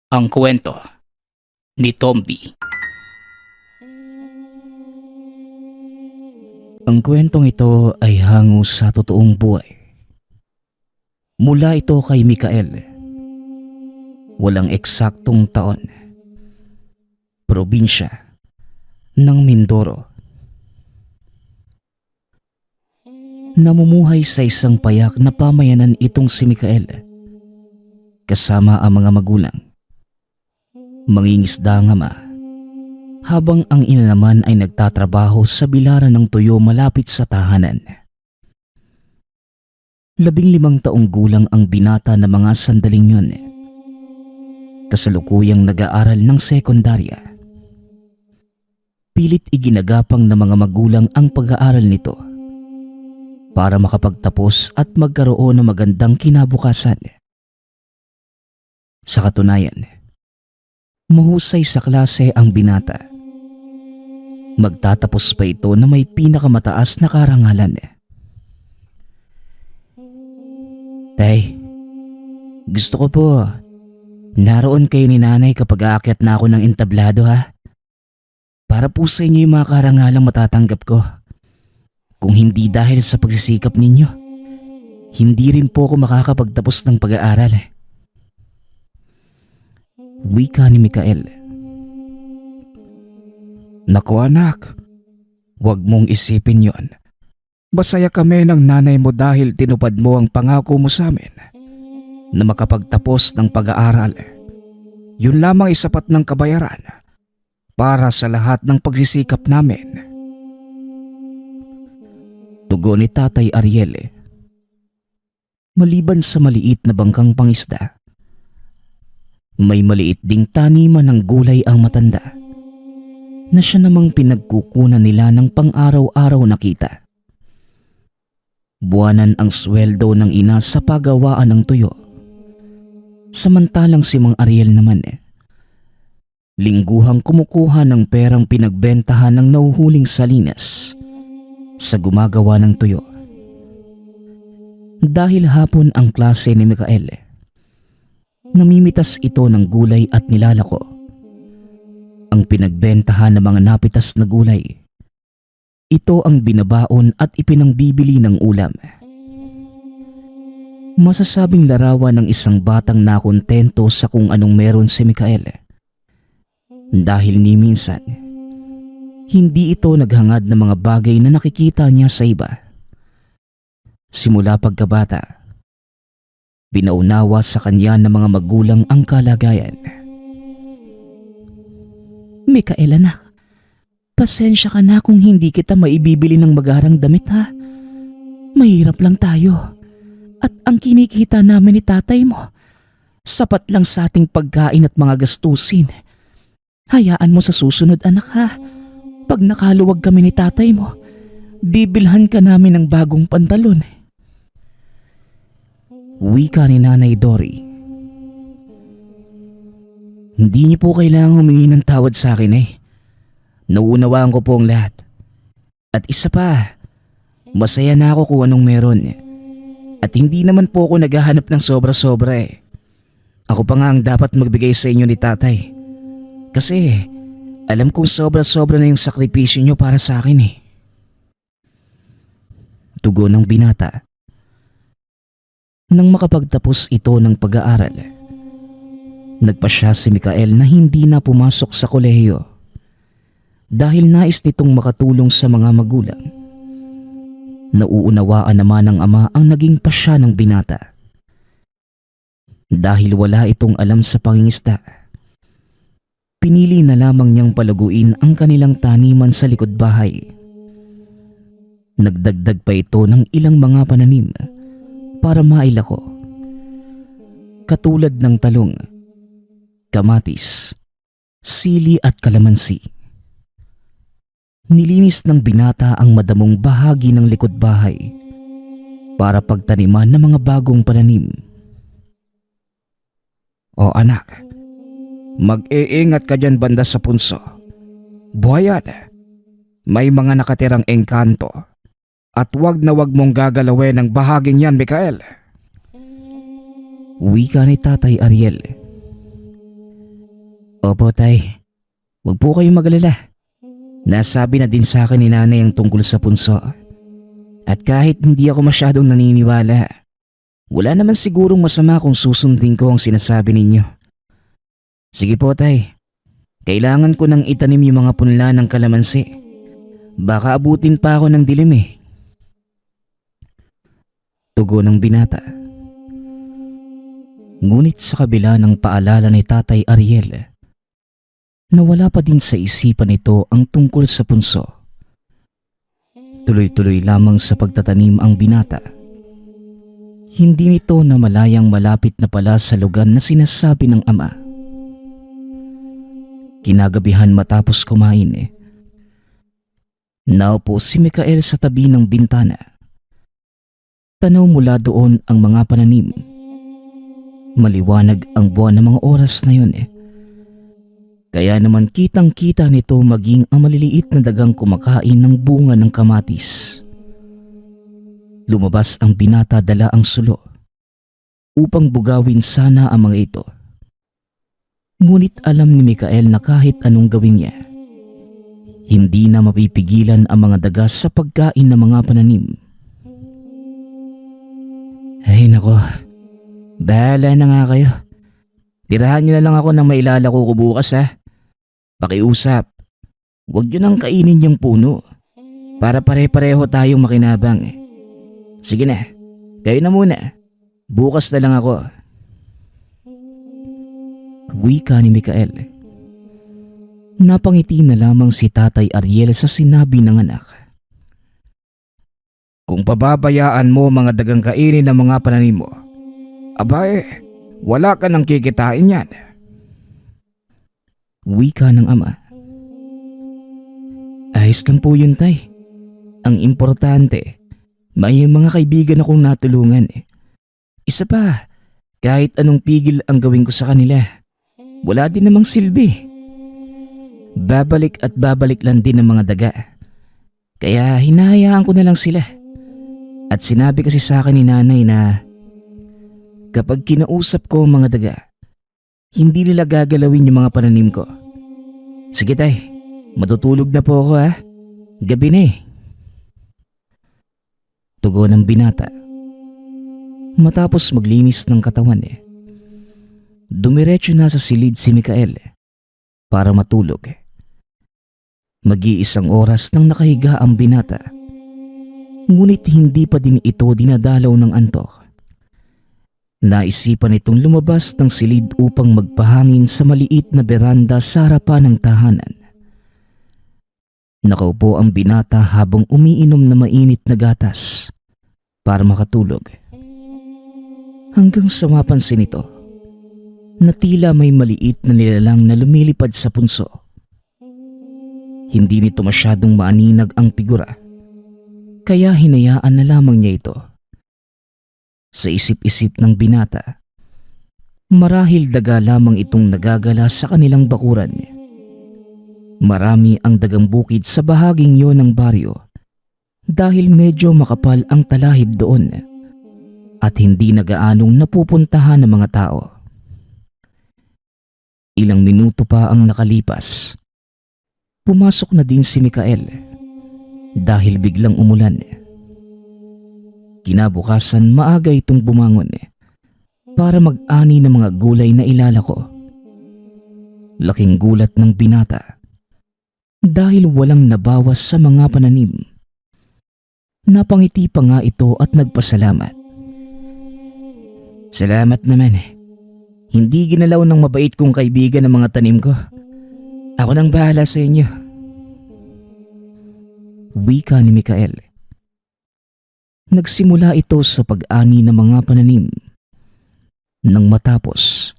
Ang kwento ni Tomby. Ang kwentong ito ay hango sa totoong buhay. Mula ito kay Mikael. Walang eksaktong taon. Probinsya ng Mindoro. Namumuhay sa isang payak na pamayanan itong si Mikael. Kasama ang mga magulang. Mangingisda ang ama, habang ang ina naman ay nagtatrabaho sa bilaran ng tuyo malapit sa tahanan. 15 taong gulang ang binata na mga sandaling yun. Kasalukuyang nag-aaral ng sekundarya. Pilit iginagapang ng mga magulang ang pag-aaral nito para makapagtapos at magkaroon ng magandang kinabukasan. Sa katunayan, mahusay sa klase ang binata. Magtatapos pa ito na may pinakamataas na karangalan. Tay, gusto ko po naroon kayo ni nanay kapag aakyat na ako ng entablado ha. Para po sa inyo yung mga karangalang matatanggap ko. Kung hindi dahil sa pagsisikap ninyo, hindi rin po ako makakapagtapos ng pag-aaral. Wika ni Mikael. Naku anak, huwag mong isipin yon. Masaya kami ng nanay mo dahil tinupad mo ang pangako mo sa amin na makapagtapos ng pag-aaral. Yun lamang ay sapat ng kabayaran para sa lahat ng pagsisikap namin. Tugon ni Tatay Ariel. Maliban sa maliit na bangkang pangisda, may maliit ding taniman ng gulay ang matanda na siya namang pinagkukunan nila ng pang-araw-araw na kita. Buwanan ang sweldo ng ina sa paggawaan ng tuyo. Samantalang si Mang Ariel naman lingguhang kumukuha ng perang pinagbentahan ng nauhuling salinas sa gumagawa ng tuyo. Dahil hapon ang klase ni Mikael, namimitas ito ng gulay at nilalako. Ang pinagbentahan ng mga napitas na gulay, ito ang binabaon at ipinangbibili ng ulam. Masasabing larawan ng isang batang nakontento sa kung anong meron si Mikael. Dahil ni minsan, hindi ito naghangad ng mga bagay na nakikita niya sa iba. Simula pagkabata, pinaunawa sa kanya ng mga magulang ang kalagayan. Mikael anak, pasensya ka na kung hindi kita maibibili ng magarang damit ha. Mahirap lang tayo at ang kinikita namin ni tatay mo, sapat lang sa ating pagkain at mga gastusin. Hayaan mo sa susunod anak ha. Pag nakaluwag kami ni tatay mo, bibilhan ka namin ng bagong pantalon. Wika ni Nanay Dory. Hindi niyo po kailangang humingi ng tawad sa akin Nauunawaan ko po ang lahat. At isa pa, masaya na ako kung anong meron. At hindi naman po ako naghahanap ng sobra-sobra Ako pa nga ang dapat magbigay sa inyo ni tatay. Kasi alam kong sobra-sobra na yung sakripisyo niyo para sa akin Tugon ng binata. Nang makapagtapos ito ng pag-aaral, nagpasya si Mikael na hindi na pumasok sa kolehiyo dahil nais nitong makatulong sa mga magulang. Nauunawaan naman ng ama ang naging pasya ng binata. Dahil wala itong alam sa pangingisda, pinili na lamang niyang palaguin ang kanilang taniman sa likod bahay. Nagdagdag pa ito ng ilang mga pananim para mailako, katulad ng talong, kamatis, sili at kalamansi. Nilinis ng binata ang madamong bahagi ng likod bahay para pagtaniman ng mga bagong pananim. O anak, mag-iingat ka dyan banda sa punso. Buhayan, may mga nakatirang engkanto at wag na wag mong gagalawin ang bahaging yan, Mikael. Wika ni Tatay Ariel. Opo tay, huwag po kayong magalala. Nasabi na din sa akin ni nanay ang tungkol sa punso. At kahit hindi ako masyadong naniniwala, wala naman sigurong masama kung susundin ko ang sinasabi ninyo. Sige po tay, kailangan ko nang itanim yung mga punla ng kalamansi. Baka abutin pa ako ng dilim eh. Tugon ng binata. Ngunit sa kabila ng paalala ni Tatay Ariel, nawala pa din sa isipan nito ang tungkol sa punso. Tuloy-tuloy lamang sa pagtatanim ang binata. Hindi nito na malayang malapit na pala sa lugar na sinasabi ng ama. Kinagabihan matapos kumain naupo si Mikael sa tabi ng bintana. Tanaw mula doon ang mga pananim. Maliwanag ang buwan ng mga oras na yun Kaya naman kitang-kita nito maging ang maliliit na dagang kumakain ng bunga ng kamatis. Lumabas ang binata dala ang sulo upang bugawin sana ang mga ito. Ngunit alam ni Mikael na kahit anong gawin niya, hindi na mapipigilan ang mga daga sa pagkain ng mga pananim. Ay nako, bahala na nga kayo. Tirahan niyo na lang ako ng mailalako ko bukas Pakiusap, huwag niyo nang kainin yung puno para pare-pareho tayong makinabang. Sige na, kayo na muna. Bukas na lang ako. Wika ni Mikael. Napangiti na lamang si Tatay Ariel sa sinabi ng anak. Kung pababayaan mo mga dagang kainin ng mga pananim mo, abay, wala ka nang kikitain yan. Wika ng ama. Ayos lang po yun tay. Ang importante, may mga kaibigan akong natulungan Isa pa, kahit anong pigil ang gawin ko sa kanila, wala din namang silbi. Babalik at babalik lang din ng mga daga. Kaya hinahayaan ko na lang sila. At sinabi kasi sa akin ni nanay na kapag kinausap ko ang mga daga, hindi nila gagalawin yung mga pananim ko. Sige tay, matutulog na po ako Gabi na Tugon ng binata. Matapos maglinis ng katawan dumiretso na sa silid si Mikael para matulog. Mag-iisang oras nang nakahiga ang binata. Ngunit hindi pa din ito dinadalaw ng antok. Naisipan itong lumabas ng silid upang magpahangin sa maliit na beranda sa harapan ng tahanan. Nakaupo ang binata habang umiinom na mainit na gatas para makatulog. Hanggang sa mapansin ito na tila may maliit na nilalang na lumilipad sa punso. Hindi nito masyadong maaninag ang figura, kaya hinayaan na lamang niya ito. Sa isip-isip ng binata, marahil daga lamang itong nagagala sa kanilang bakuran. Marami ang dagang bukid sa bahaging yon ng baryo dahil medyo makapal ang talahib doon at hindi na gaanong napupuntahan ng mga tao. Ilang minuto pa ang nakalipas. Pumasok na din si Mikael dahil biglang umulan. Kinabukasan maaga itong bumangon para mag-ani ng mga gulay na ilalako. Laking gulat ng binata dahil walang nabawas sa mga pananim. Napangiti pa nga ito at nagpasalamat. Salamat naman Hindi ginalaw ng mabait kong kaibigan ng mga tanim ko. Ako nang bahala sa inyo. Wika ni Mikael. Nagsimula ito sa pag-ani ng mga pananim. Nang matapos,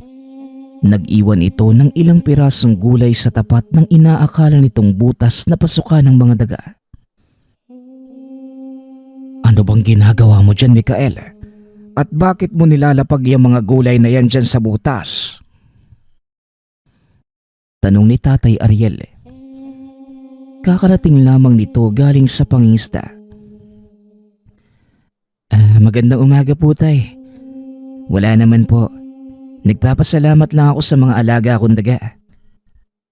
nag-iwan ito ng ilang pirasong gulay sa tapat ng inaakala nitong butas na pasukan ng mga daga. Ano bang ginagawa mo dyan, Mikael? At bakit mo nilalapag yung mga gulay na yan dyan sa butas? Tanong ni Tatay Ariel. Kakarating lamang nito galing sa pangingisda. Magandang umaga po tay. Wala naman po. Nagpapasalamat lang ako sa mga alaga kong daga.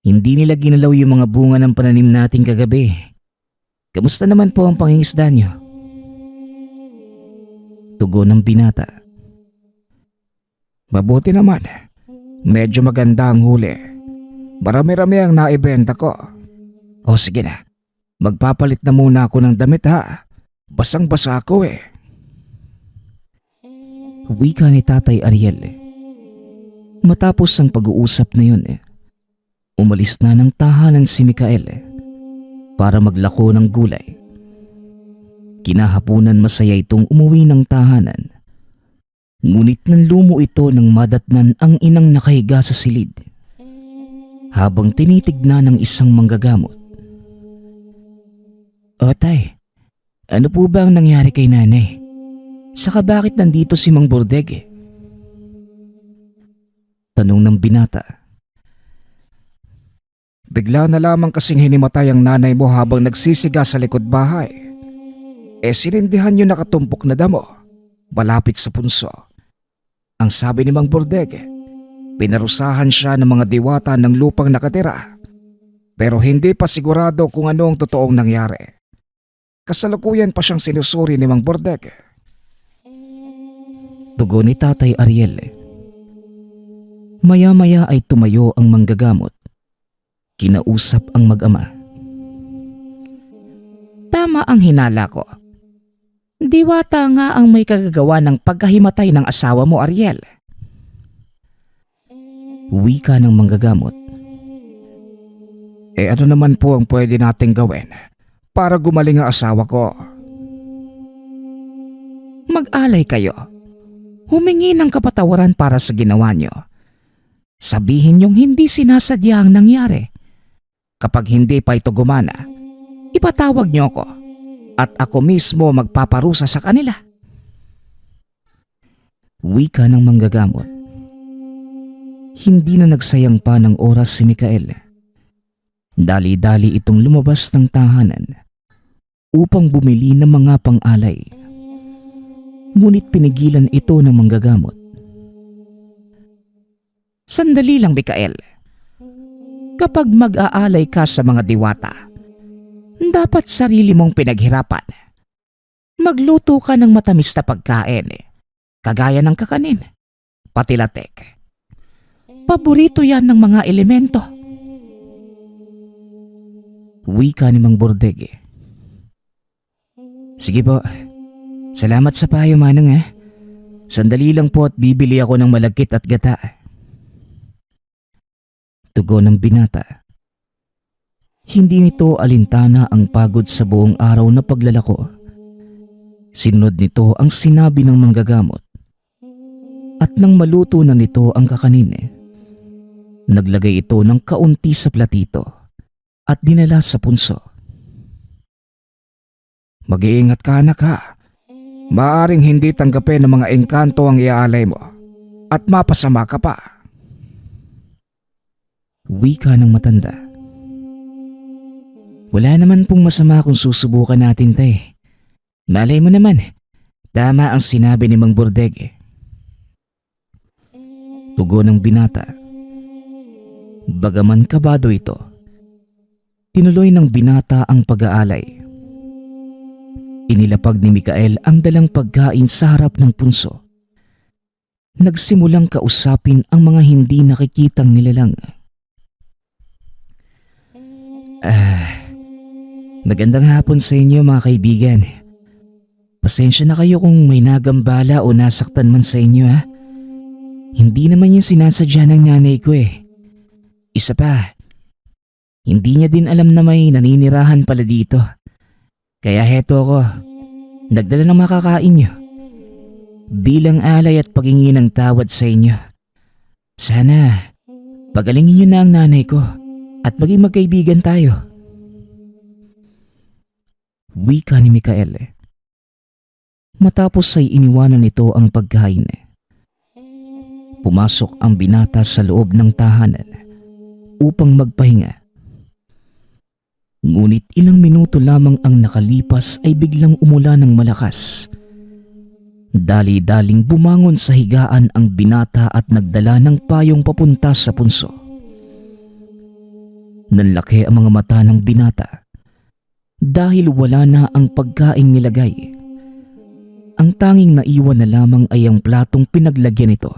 Hindi nila ginalaw yung mga bunga ng pananim natin kagabi. Kamusta naman po ang pangingisda niyo? Tugon ng binata. Mabuti naman. Medyo maganda ang huli. Marami-rami ang naibenta ko. O sige na, magpapalit na muna ako ng damit ha. Basang-basa ako eh. Wika ni Tatay Ariel. Matapos ang pag-uusap na yun, umalis na ng tahanan si Mikael para maglako ng gulay. Kinahapunan masaya itong umuwi ng tahanan. Ngunit nanlumo ito nang madatnan ang inang nakahiga sa silid habang tinitignan ng isang manggagamot. O tay, ano po ba ang nangyari kay nanay? Saka bakit nandito si Mang Bordeg? Tanong ng binata. Bigla na lamang kasing hinimatay ang nanay mo habang nagsisiga sa likod bahay. Sinindihan niyo nakatumpok na damo, malapit sa punso. Ang sabi ni Mang Bordeg, pinarusahan siya ng mga diwata ng lupang nakatira. Pero hindi pa sigurado kung ano ang totoong nangyari. Kasalukuyan pa siyang sinusuri ni Mang Bordeg. Tugon ni Tatay Ariel. Maya-maya ay tumayo ang manggagamot. Kinausap ang mag-ama. Tama ang hinala ko. Diwata nga ang may kagagawa ng pagkahimatay ng asawa mo, Ariel. Wika ng manggagamot. Ano naman po ang pwede nating gawin para gumaling ang asawa ko? Mag-alay kayo. Humingi ng kapatawaran para sa ginawa nyo. Sabihin niyong hindi sinasadya ang nangyari. Kapag hindi pa ito gumana, ipatawag niyo ako at ako mismo magpaparusa sa kanila. Wika ng manggagamot. Hindi na nagsayang pa ng oras si Mikael. Dali-dali itong lumabas ng tahanan upang bumili ng mga pang-alay. Ngunit pinigilan ito ng manggagamot. Sandali lang, Mikael. Kapag mag-aalay ka sa mga diwata, dapat sarili mong pinaghirapan. Magluto ka ng matamis na pagkain, kagaya ng kakanin, pati latek. Paborito yan ng mga elemento. Wika ni Mang Bordeg. Sige po, salamat sa payo, Manong. Sandali lang po at bibili ako ng malagkit at gata. Tugon ng binata. Hindi nito alintana ang pagod sa buong araw na paglalako. Sinunod nito ang sinabi ng manggagamot. At nang maluto na nito ang kakanin, naglagay ito ng kaunti sa platito at dinala sa punso. Mag-iingat ka, anak ha. Maaring hindi tanggapin ng mga engkanto ang iaalay mo at mapasama ka pa. Wika ng matanda. Wala naman pong masama kung susubukan natin, tay. Malay mo naman, tama ang sinabi ni Mang Bordeg. Tugon ng binata. Bagaman kabado ito, tinuloy ng binata ang pag-aalay. Inilapag ni Mikael ang dalang pagkain sa harap ng punso. Nagsimulang kausapin ang mga hindi nakikitang nilalang. Magandang hapon sa inyo, mga kaibigan. Pasensya na kayo kung may nagambala o nasaktan man sa inyo, ha. Hindi naman yung sinasadya ng nanay ko eh. Isa pa, hindi niya din alam na may naninirahan pala dito. Kaya heto ako, nagdala ng makakain niyo. Bilang alay at paghingi ng tawad sa inyo. Sana, pagalingin niyo na ang nanay ko at maging magkaibigan tayo. Wika ni Mikael. Matapos ay iniwanan nito ang pagkain. Pumasok ang binata sa loob ng tahanan upang magpahinga. Ngunit ilang minuto lamang ang nakalipas ay biglang umulan ng malakas. Dali-daling bumangon sa higaan ang binata at nagdala ng payong papunta sa punso. Nanlaki ang mga mata ng binata dahil wala na ang pagkaing nilagay. Ang tanging naiwan na lamang ay ang platong pinaglagyan nito.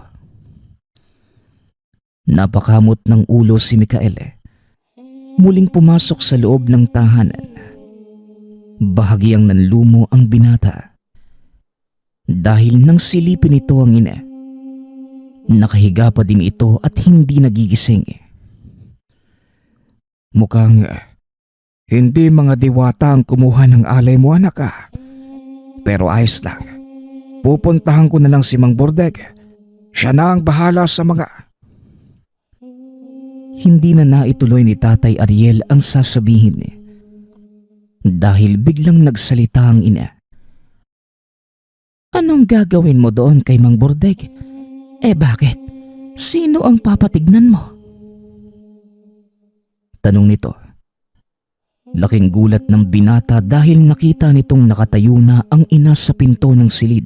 Napakamot ng ulo si Mikael. Muling pumasok sa loob ng tahanan. Bahagyang nanlumo ang binata. Dahil nang silipin ito ang ina, nakahiga pa din ito at hindi nagigising. Mukhang hindi mga diwata ang kumuha ng alay mo, anak ah. Pero ayos lang. Pupuntahan ko na lang si Mang Bordeg. Siya na ang bahala sa mga... Hindi na naituloy ni Tatay Ariel ang sasabihin dahil biglang nagsalita ang ina. Anong gagawin mo doon kay Mang Bordeg? Bakit? Sino ang papatignan mo? Tanong nito. Laking gulat ng binata dahil nakita nitong nakatayo na ang ina sa pinto ng silid.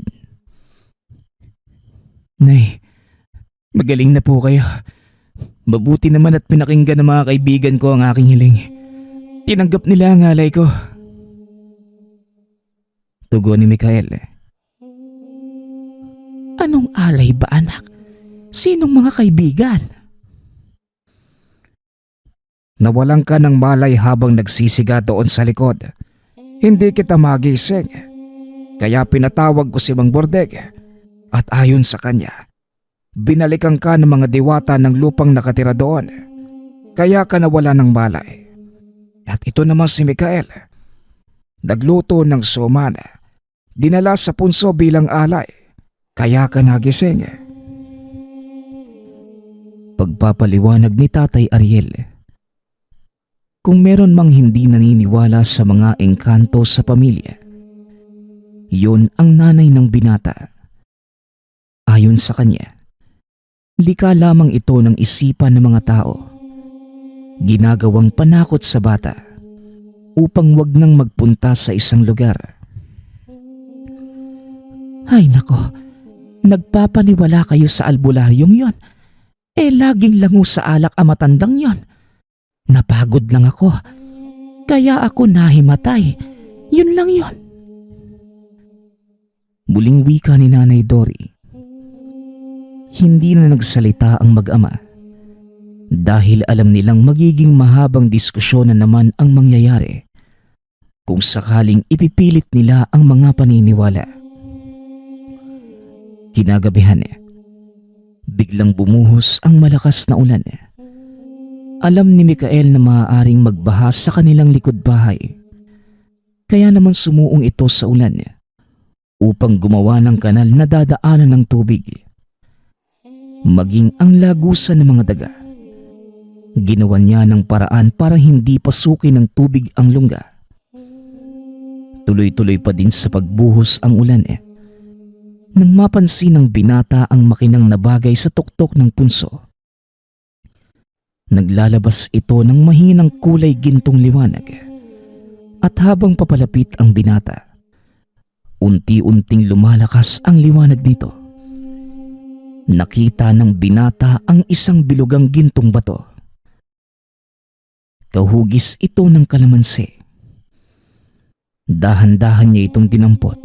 Nay, magaling na po kayo. Mabuti naman at pinakinggan ng mga kaibigan ko ang aking hiling. Tinanggap nila ang alay ko. Tugon ni Mikael. Anong alay ba, anak? Sinong mga kaibigan? Nawalan ka ng malay habang nagsisiga doon sa likod. Hindi kita magising. Kaya pinatawag ko si Mang Bordeg. At ayon sa kanya, binalikan ka ng mga diwata ng lupang nakatira doon. Kaya ka nawala ng malay. At ito naman si Mikael. Nagluto ng suman. Dinala sa punso bilang alay. Kaya ka nagising. Pagpapaliwanag ni Tatay Ariel. Kung meron mang hindi naniniwala sa mga engkanto sa pamilya, yun ang nanay ng binata. Ayon sa kanya, lika lamang ito ng isipan ng mga tao. Ginagawang panakot sa bata upang wag nang magpunta sa isang lugar. Ay nako, nagpapaniwala kayo sa albularyong yon. Laging lango sa alak ang matandang yon. Napagod lang ako, kaya ako nahimatay. Yun lang yun. Muling wika ni Nanay Dory. Hindi na nagsalita ang mag-ama dahil alam nilang magiging mahabang diskusyon na naman ang mangyayari kung sakaling ipipilit nila ang mga paniniwala. Kinagabihan, biglang bumuhos ang malakas na ulan. Alam ni Mikael na maaaring magbaha sa kanilang likod bahay. Kaya naman sumuong ito sa ulan upang gumawa ng kanal na dadaanan ng tubig. Maging ang lagusan ng mga daga. Ginawa niya ng paraan para hindi pasukin ng tubig ang lungga. Tuloy-tuloy pa din sa pagbuhos ang ulan. Nang mapansin ng binata ang makinang na bagay sa tuktok ng punso. Naglalabas ito ng mahinang kulay gintong liwanag. At habang papalapit ang binata, unti-unting lumalakas ang liwanag nito. Nakita ng binata ang isang bilugang gintong bato. Kahugis ito ng kalamansi. Dahan-dahan niya itong dinampot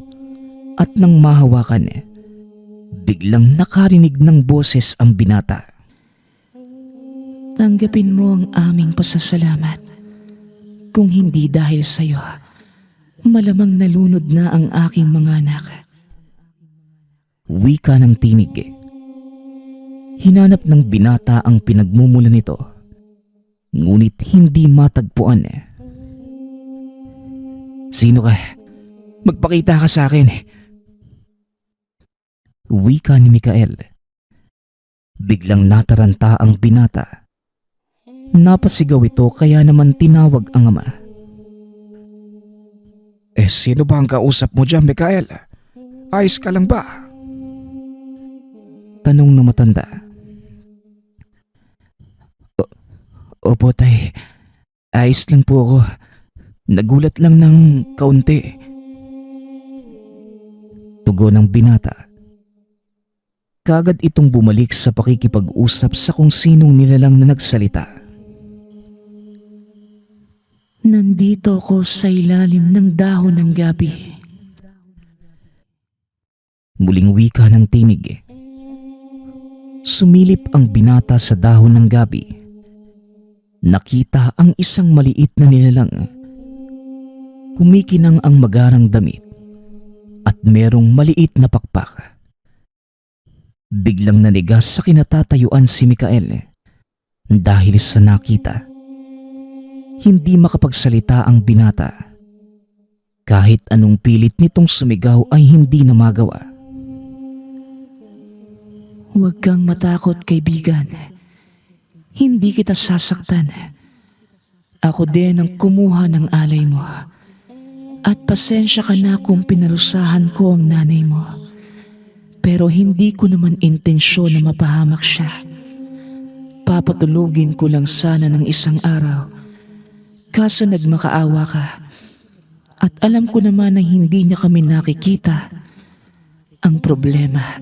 at nang mahawakan, biglang nakarinig ng boses ang binata. Tanggapin mo ang aming pasasalamat. Kung hindi dahil sa iyo, malamang nalunod na ang aking mga anak. Wika ng tinig. Hinanap ng binata ang pinagmumulan nito, ngunit hindi matagpuan. Sino ka? Magpakita ka sa akin. Wika ni Mikael. Biglang nataranta ang binata. Napasigaw ito kaya naman tinawag ang ama. Sino ba ang kausap mo dyan, Mikael? Ayos ka lang ba? Tanong ng matanda. Opo tay, ayos lang po ako. Nagulat lang ng kaunti. Tugon ng binata. Kagad itong bumalik sa pakikipag-usap sa kung sinong nilalang na nagsalita. Nandito ako sa ilalim ng dahon ng gabi. Muling wika ng tinig. Sumilip ang binata sa dahon ng gabi. Nakita ang isang maliit na nilalang. Kumikinang ang magarang damit at merong maliit na pakpak. Biglang nanigas sa kinatatayuan si Mikael dahil sa nakita. Hindi makapagsalita ang binata. Kahit anong pilit nitong sumigaw ay hindi na magawa. Huwag kang matakot, kaibigan. Hindi kita sasaktan. Ako din ang kumuha ng alay mo. At pasensya ka na kung pinarusahan ko ang nanay mo. Pero hindi ko naman intensyon na mapahamak siya. Papatulugin ko lang sana ng isang araw. Kaso nagmakaawa ka. At alam ko naman na hindi niya kami nakikita. Ang problema,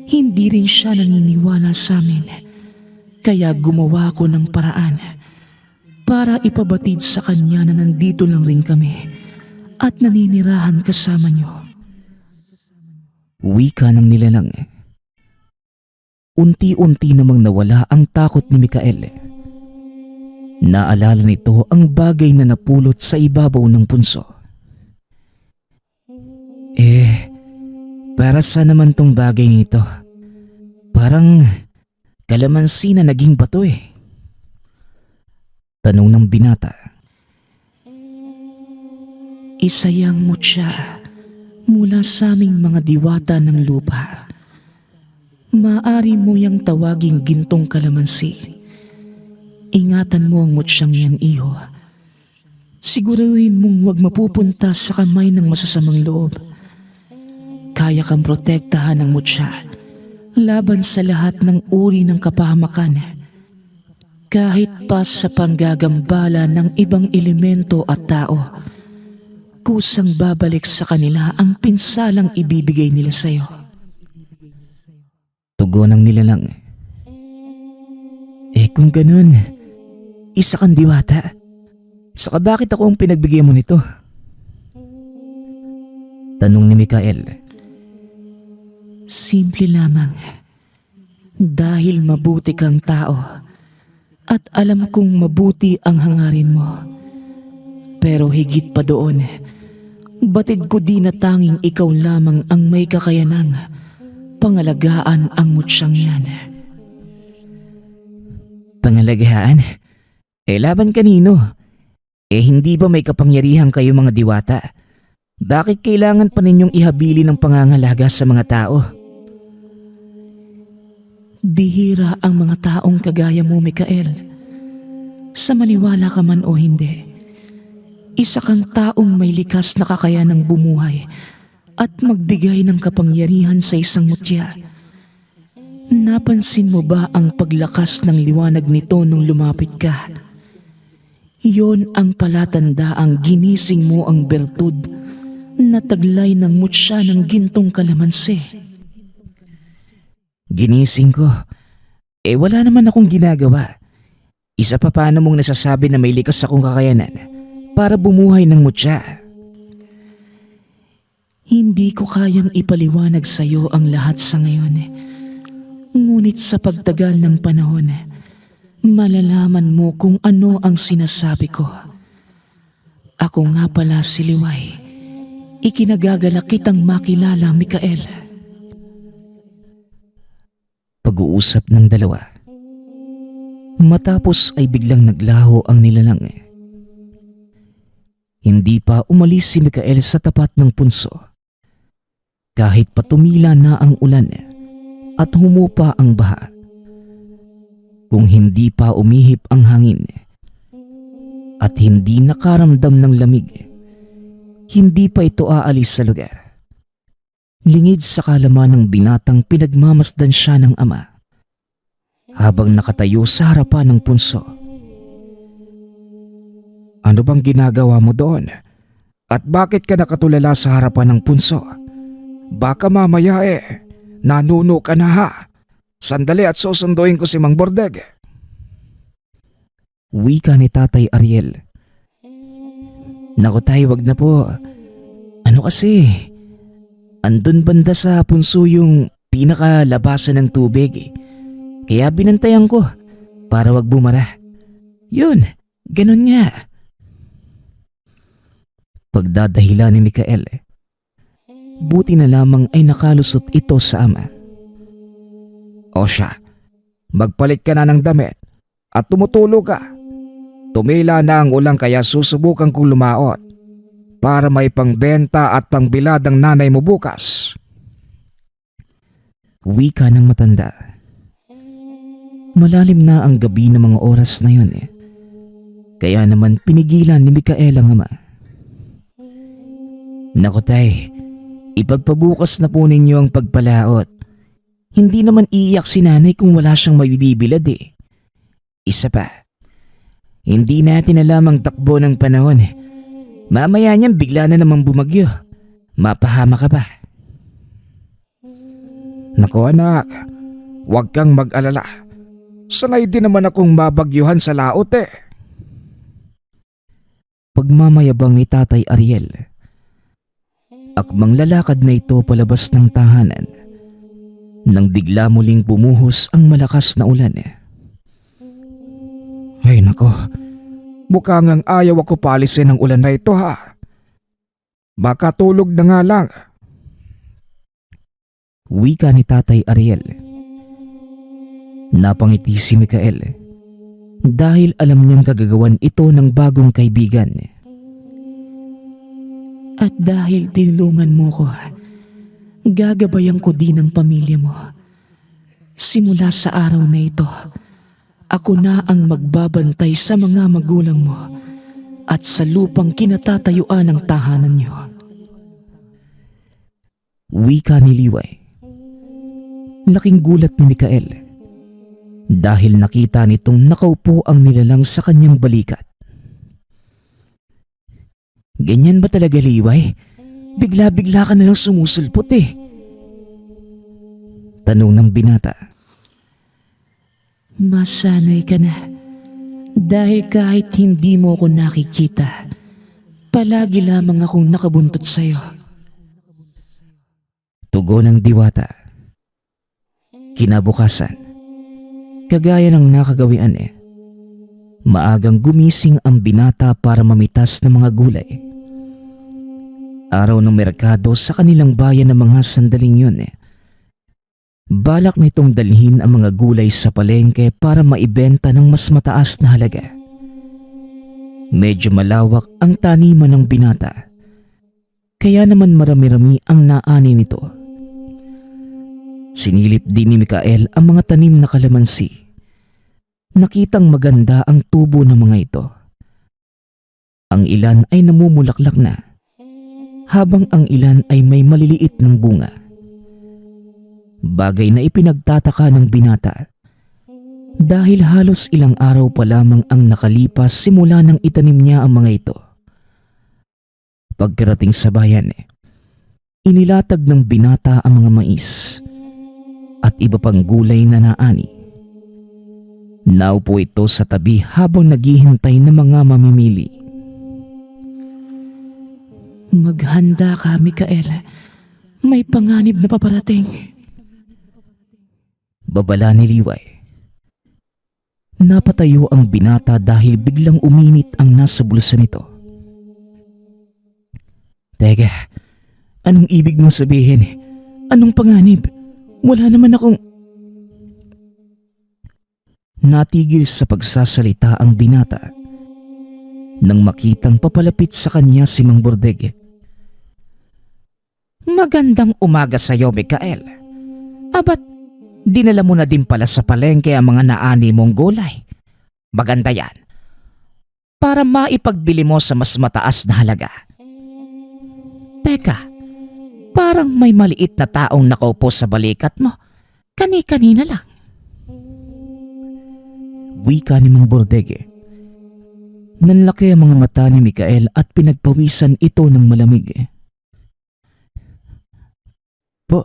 hindi rin siya naniniwala sa amin. Kaya gumawa ko ng paraan para ipabatid sa kanya na nandito lang rin kami at naninirahan kasama niyo. Wika ng nilalang. Unti-unti namang nawala ang takot ni Mikael. Naalala nito ang bagay na napulot sa ibabaw ng punso. Para saan naman tong bagay nito? Parang kalamansi na naging bato eh. Tanong ng binata. Isa yang mutya mula sa aming mga diwata ng lupa. Maaari mo yang tawaging gintong kalamansi. Ingatan mo ang mutsyang yan, iho. Siguruhin mong huwag mapupunta sa kamay ng masasamang loob. Kaya kang protektahan ng mutya laban sa lahat ng uri ng kapahamakan. Kahit pa sa panggagambala ng ibang elemento at tao, kusang babalik sa kanila ang pinsalang ibibigay nila sa iyo. Tugon ng nilalang. Kung ganun, isa kang diwata. Saka bakit ako ang pinagbigyan mo nito? Tanong ni Mikael. Simple lamang. Dahil mabuti kang tao at alam kong mabuti ang hangarin mo. Pero higit pa doon, batid ko di na tanging ikaw lamang ang may kakayanang pangalagaan ang mutsyang yan. Pangalagaan? Laban kanino? Hindi ba may kapangyarihan kayo mga diwata? Bakit kailangan pa ninyong ihabili ng pangangalaga sa mga tao? Bihira ang mga taong kagaya mo, Mikael. Sa maniwala ka man o hindi, isa kang taong may likas na kakayanang bumuhay at magbigay ng kapangyarihan sa isang mutya. Napansin mo ba ang paglakas ng liwanag nito nung lumapit ka? Iyon ang palatandaang ginising mo ang bertud na taglay ng mutya ng gintong kalamansi. Ginising ko? Wala naman akong ginagawa. Isa pa paano mong nasasabi na may likas akong kakayanan para bumuhay ng mutya? Hindi ko kayang ipaliwanag sa iyo ang lahat sa ngayon. Ngunit sa pagtagal ng panahon, malalaman mo kung ano ang sinasabi ko. Ako nga pala si Liway. Ikinagagalak kitang makilala, Mikael. Pag-uusap ng dalawa. Matapos ay biglang naglaho ang nilalang. Hindi pa umalis si Mikael sa tapat ng punso. Kahit patumila na ang ulan at humupa ang baha. Kung hindi pa umihip ang hangin at hindi nakaramdam ng lamig, hindi pa ito aalis sa lugar. Lingid sa kalaman ng binatang pinagmamasdan siya ng ama habang nakatayo sa harapan ng punso. Ano bang ginagawa mo doon? At bakit ka nakatulala sa harapan ng punso? Baka mamaya nanuno ka na ha. Sandali at susunduin ko si Mang Bordeg. Wika ni Tatay Ariel Naku tay, wag na po. Ano kasi, andun banda sa punso yung pinakalabasan ng tubig eh. Kaya binantayan ko para wag bumara. Yun, ganun nga. Pagdadahilan ni Mikael, buti na lamang ay nakalusot ito sa ama. O siya, magpalit ka na ng damit at tumutulog ka. Tumila na ang ulang kaya susubukan kong lumaot para may pangbenta at pangbilad ang nanay mo bukas. Wika ng matanda. Malalim na ang gabi ng mga oras na yun eh. Kaya naman pinigilan ni Mikael ang ama. Naku tay, ipagpabukas na po ninyo ang pagpalaot. Hindi naman iiyak si nanay kung wala siyang mabibilad eh. Isa pa, hindi natin alam ang takbo ng panahon. Mamaya niyan bigla na namang bumagyo. Mapahama ka ba? Naku anak, huwag kang mag-alala. Sanay din naman akong mabagyuhan sa laot eh. Pagmamayabang ni Tatay Ariel. Akmang lalakad na ito palabas ng tahanan nang bigla muling bumuhos ang malakas na ulan. Ay nako, mukhang ang ayaw ako palisin ng ulan na ito ha. Baka tulog na nga lang. Wika ni Tatay Ariel. Napangiti si Mikael dahil alam niyang gagagawan ito ng bagong kaibigan. At dahil tinulungan mo ko, gagabayan ko din ang pamilya mo. Simula sa araw na ito, ako na ang magbabantay sa mga magulang mo at sa lupang kinatatayuan ng tahanan niyo. Wika ni Liway. Laking gulat ni Mikael dahil nakita nitong nakaupo ang nilalang sa kanyang balikat. Ganyan ba talaga, Liway? Bigla-bigla ka nalang sumusulpot eh. Tanong ng binata. Masanay ka na. Dahil kahit hindi mo ako nakikita, palagi lamang akong nakabuntot sa'yo. Tugon ng diwata. Kinabukasan, kagaya ng nakagawian eh, maagang gumising ang binata para mamitas ng mga gulay. Araw ng merkado sa kanilang bayan ng mga sandaling yun eh. Balak nitong dalhin ang mga gulay sa palengke para maibenta ng mas mataas na halaga. Medyo malawak ang taniman ng binata, kaya naman marami-rami ang naani nito. Sinilip din ni Mikael ang mga tanim na kalamansi. Nakitang maganda ang tubo ng mga ito. Ang ilan ay namumulaklak na, habang ang ilan ay may maliliit ng bunga. Bagay na ipinagtataka ng binata dahil halos ilang araw pa lamang ang nakalipas simula nang itanim niya ang mga ito. Pagkarating sa bayan, inilatag ng binata ang mga mais at iba pang gulay na naani. Naupo ito sa tabi habang naghihintay ng mga mamimili. Maghanda ka, Mikael. May panganib na paparating. Babala ni Liway. Napatayo ang binata dahil biglang uminit ang nasa bulsa nito. Teka, anong ibig mong sabihin? Anong panganib? Wala naman akong... Natigil sa pagsasalita ang binata nang makitang papalapit sa kanya si Mang Bordeg. Magandang umaga sa iyo, Mikael. Abat, dinala mo na din pala sa palengke ang mga naani mong gulay. Maganda yan. Para maipagbili mo sa mas mataas na halaga. Teka, parang may maliit na taong nakaupo sa balikat mo. Kani-kanina lang. Wika ni Mang Bordeg. Nanlaki ang mga mata ni Mikael at pinagpawisan ito ng malamig. Po,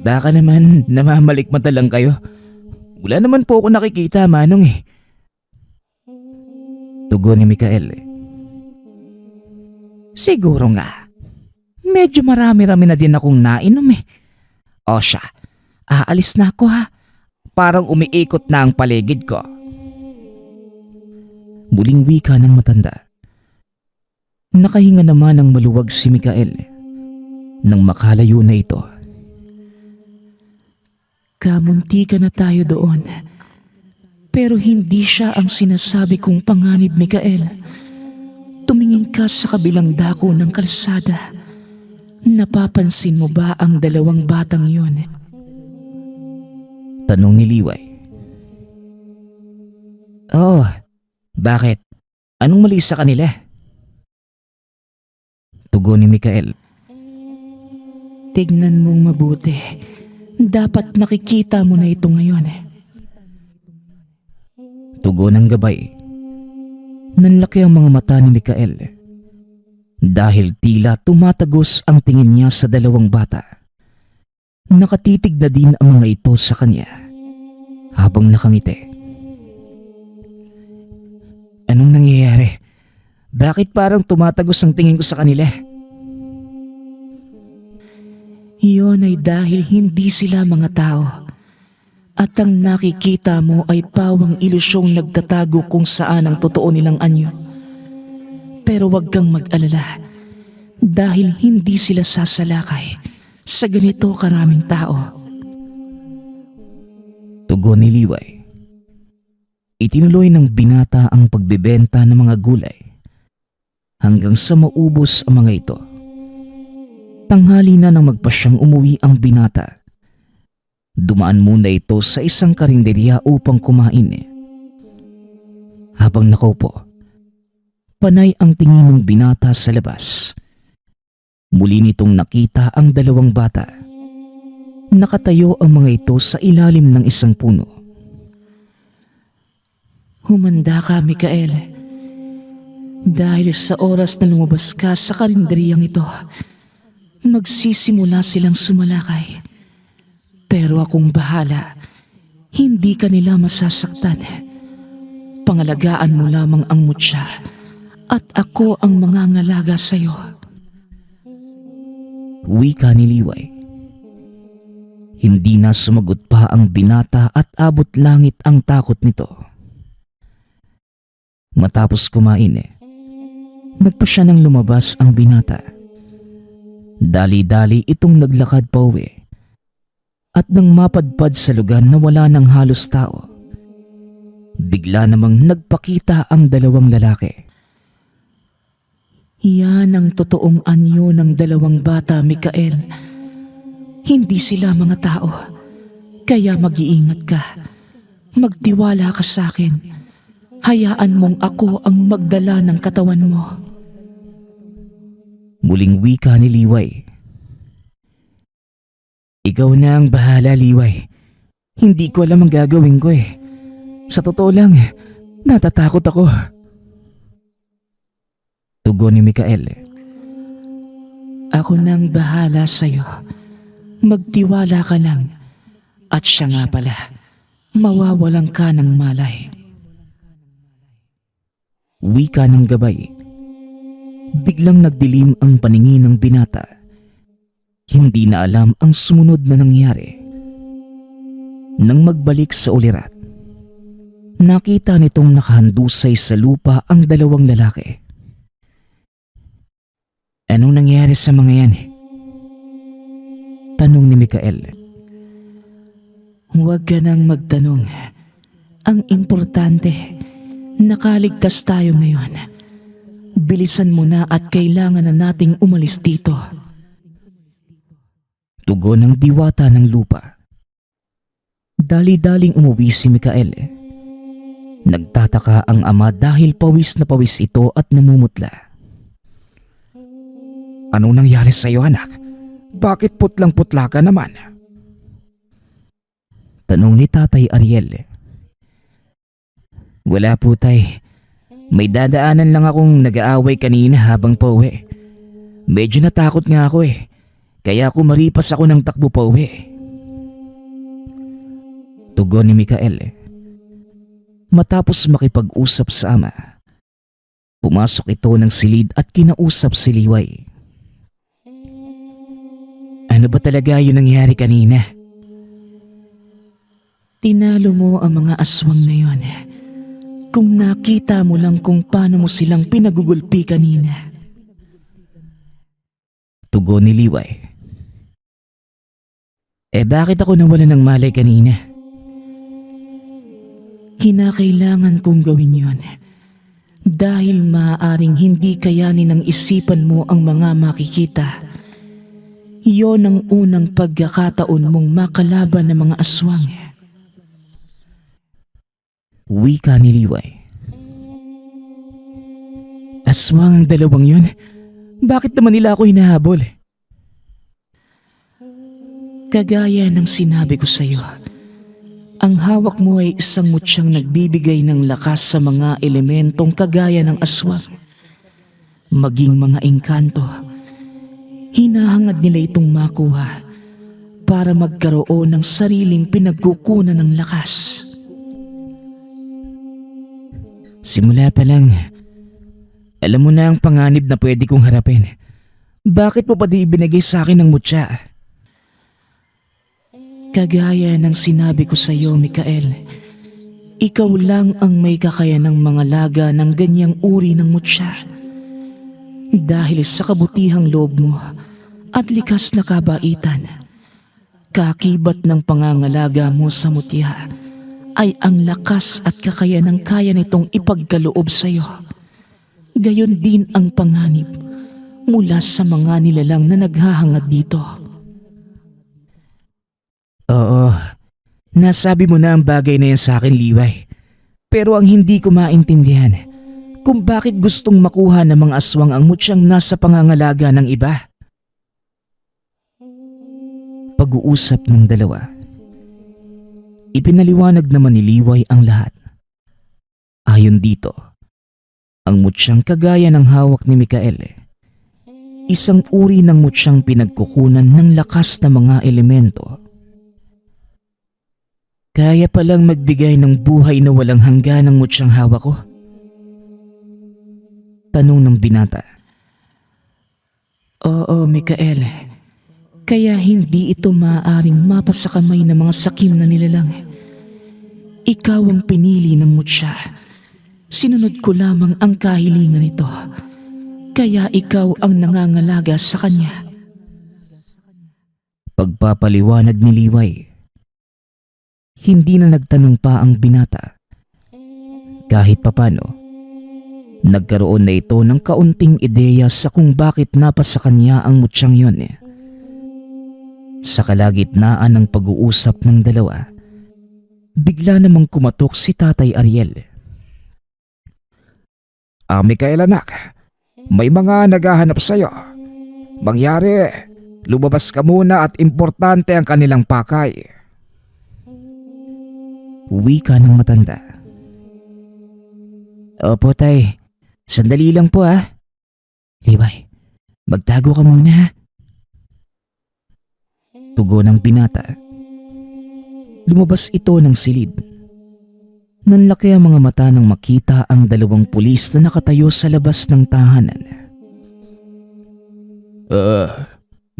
baka naman namamalikmata lang kayo. Wala naman po ako nakikita, Manong eh. Tugon ni Mikael. Siguro nga. Medyo marami-rami na din akong nainom eh. O siya, aalis na ako ha. Parang umiikot na ang paligid ko. Muling wika ng matanda. Nakahinga naman ng maluwag si Mikael nang makalayo na ito. Kamunti ka na tayo doon. Pero hindi siya ang sinasabi kong panganib, Mikael. Tumingin ka sa kabilang dako ng kalsada. Napapansin mo ba ang dalawang batang yun? Tanong ni Liway. Oh, bakit? Anong mali sa kanila? Tugon ni Mikael. Tignan mong mabuti. Dapat nakikita mo na ito ngayon. Tugon ng gabay. Nanlaki ang mga mata ni Mikael dahil tila tumatagos ang tingin niya sa dalawang bata. Nakatitig na din ang mga ito sa kanya habang nakangiti. Anong nangyayari? Bakit parang tumatagos ang tingin ko sa kanila? Iyon ay dahil hindi sila mga tao. At ang nakikita mo ay pawang ilusyong nagtatago kung saan ang totoo nilang anyo. Pero huwag kang mag-alala dahil hindi sila sasalakay sa ganito karaming tao. Tugon ni Liway. Itinuloy ng binata ang pagbebenta ng mga gulay hanggang sa maubos ang mga ito. Tanghali na nang magpasyang umuwi ang binata. Dumaan muna ito sa isang karinderya upang kumain. Habang nakaupo, panay ang tingin ng binata sa labas. Muli nitong nakita ang dalawang bata. Nakatayo ang mga ito sa ilalim ng isang puno. Humanda ka, Mikael. Dahil sa oras na lumabas ka sa karinderyang ito, magsisimula silang sumalakay. Pero akong bahala, hindi ka nila masasaktan. Pangalagaan mo lamang ang mutya at ako ang mangangalaga sa'yo. Wika ni Liway. Hindi na sumagot pa ang binata at abot langit ang takot nito. Matapos kumain, nagpa siya nang lumabas ang binata. Dali-dali itong naglakad pa uwi. At nang mapadpad sa lugar na wala ng halos tao, bigla namang nagpakita ang dalawang lalaki. Yan ang totoong anyo ng dalawang bata, Mikael. Hindi sila mga tao, kaya mag-iingat ka. Magtiwala ka sa akin. Hayaan mong ako ang magdala ng katawan mo. Muling wika ni Liway. Ikaw na ang bahala, Liway. Hindi ko alam ang gagawin ko eh. Sa totoo lang, natatakot ako. Tugon ni Mikael. Ako nang bahala sa'yo. Magtiwala ka lang. At siya nga pala, mawawalan ka ng malay. Wika ng gabay. Biglang nagdilim ang paningin ng binata. Hindi na alam ang sumunod na nangyari. Nang magbalik sa ulirat, nakita nitong nakahandusay sa lupa ang dalawang lalaki. Anong nangyari sa mga yan? Tanong ni Mikael. Huwag ka nang magtanong. Ang importante, nakaligtas tayo ngayon. Bilisan mo na at kailangan na nating umalis dito. Tugon ng diwata ng lupa. Dali-daling umuwi si Mikael. Nagtataka ang ama dahil pawis na pawis ito at namumutla. Anong nangyari sa iyo, anak? Bakit putlang-putla ka naman? Tanong ni Tatay Ariel. Wala po, tay. May dadaanan lang akong nag-aaway kanina habang pauwi. Medyo natakot nga ako eh. Kaya kumaripas ako ng takbo pauwi. Tugon ni Mikael. Matapos makipag-usap sa ama, Pumasok ito ng silid at kinausap si Liway. Ano ba talaga yung nangyari kanina? Tinalo mo ang mga aswang na yon. Kung nakita mo lang kung paano mo silang pinagugulpi kanina. Tugon ni Liway. Bakit ako nawalan ng malay kanina? Kinakailangan kong gawin yon. Dahil maaaring hindi kayanin ng isipan mo ang mga makikita. Iyon ang unang pagkakataon mong makalaban ng mga aswang. Wika ni Liway. Aswang ang dalawang yun? Bakit naman nila ako hinahabol? Kagaya ng sinabi ko sa iyo, ang hawak mo ay isang mutsyang nagbibigay ng lakas sa mga elementong kagaya ng aswang. Maging mga engkanto, hinahangad nila itong makuha para magkaroon ng sariling pinagkukunan ng lakas. Simula pa lang, alam mo na ang panganib na pwede kong harapin. Bakit mo pa di ibinigay sa akin ng mutya? Kagaya ng sinabi ko sa iyo, Mikael, ikaw lang ang may kakayanang mga laga ng ganyang uri ng mutya. Dahil sa kabutihang loob mo at likas na kabaitan, kakibat ng pangangalaga mo sa mutya ay ang lakas at kakayanang kaya nitong ipagkaloob sa iyo. Gayon din ang panganib mula sa mga nilalang na naghahangad dito. Oo, nasabi mo na ang bagay na yan sa akin, Liway. Pero ang hindi ko maintindihan, kung bakit gustong makuha ng mga aswang ang mutyang nasa pangangalaga ng iba. Pag-uusap ng dalawa. Ipinaliwanag naman ni Liway ang lahat. Ayon dito, ang mutyang kagaya ng hawak ni Mikael, isang uri ng mutyang pinagkukunan ng lakas na mga elemento. Kaya palang magbigay ng buhay na walang hanggan ang mutsyang hawak ko? Tanong ng binata. Oo, Mikael. Kaya hindi ito maaaring mapasa kamay ng mga sakim na nilalang. Ikaw ang pinili ng mutya. Sinunod ko lamang ang kahilingan nito. Kaya ikaw ang nangangalaga sa kanya. Pagpapaliwanag ni Liway. Hindi na nagtanong pa ang binata. Kahit papano, nagkaroon na ito ng kaunting ideya sa kung bakit napasa kanya ang mutyang yun. Sa kalagitnaan ng pag-uusap ng dalawa, bigla namang kumatok si Tatay Ariel. Mikael anak, may mga naghahanap sa'yo. Mangyari, lumabas ka muna at importante ang kanilang pakay. Wika ng matanda. Opo tay, sandali lang po ah. Liway, magtago ka muna ha. Tugon ng binata. Lumabas ito ng silid. Nanlaki ang mga mata nang makita ang dalawang pulis na nakatayo sa labas ng tahanan.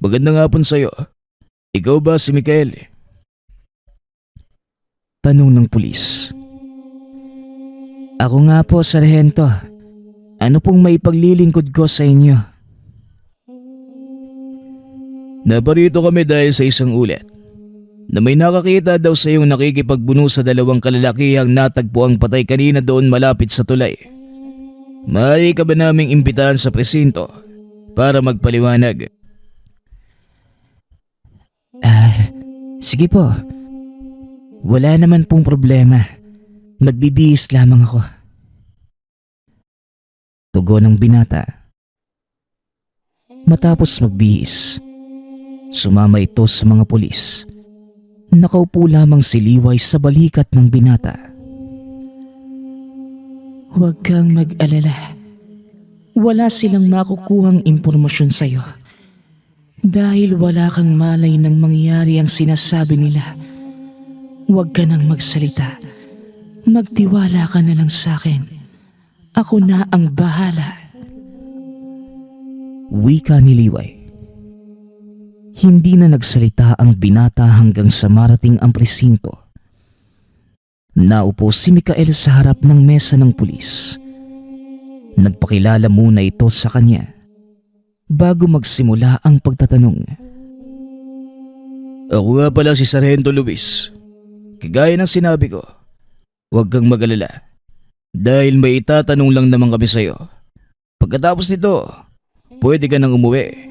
Magandang hapon sa'yo. Ikaw ba si Mikael? Tanong ng pulis. Ako nga po, Sargento. Ano pong may paglilingkod ko sa inyo? Naparito kami dahil sa isang ulat na may nakakita daw sa iyong nakikipagbuno sa dalawang kalalakihang natagpuang patay kanina doon malapit sa tulay. Maaari ka ba naming imbitahan sa presinto para magpaliwanag? Sige po. Wala naman pong problema. Magbibihis lamang ako. Tugon ng binata. Matapos magbihis, sumama ito sa mga pulis. Nakaupo lamang si Liway sa balikat ng binata. Huwag kang mag-alala. Wala silang makukuhang impormasyon sa'yo. Dahil wala kang malay nang mangyari ang sinasabi nila. Huwag ka nang magsalita. Magtiwala ka na lang sa akin. Ako na ang bahala. Wika ni Liway. Hindi na nagsalita ang binata hanggang sa marating ang presinto. Naupo si Mikael sa harap ng mesa ng pulis. Nagpakilala muna ito sa kanya bago magsimula ang pagtatanong. Ako nga pala si Sargento Luis. Kagaya ng sinabi ko, huwag kang mag-alala. Dahil may itatanong lang naman kami sa'yo. Pagkatapos nito, pwede ka nang umuwi.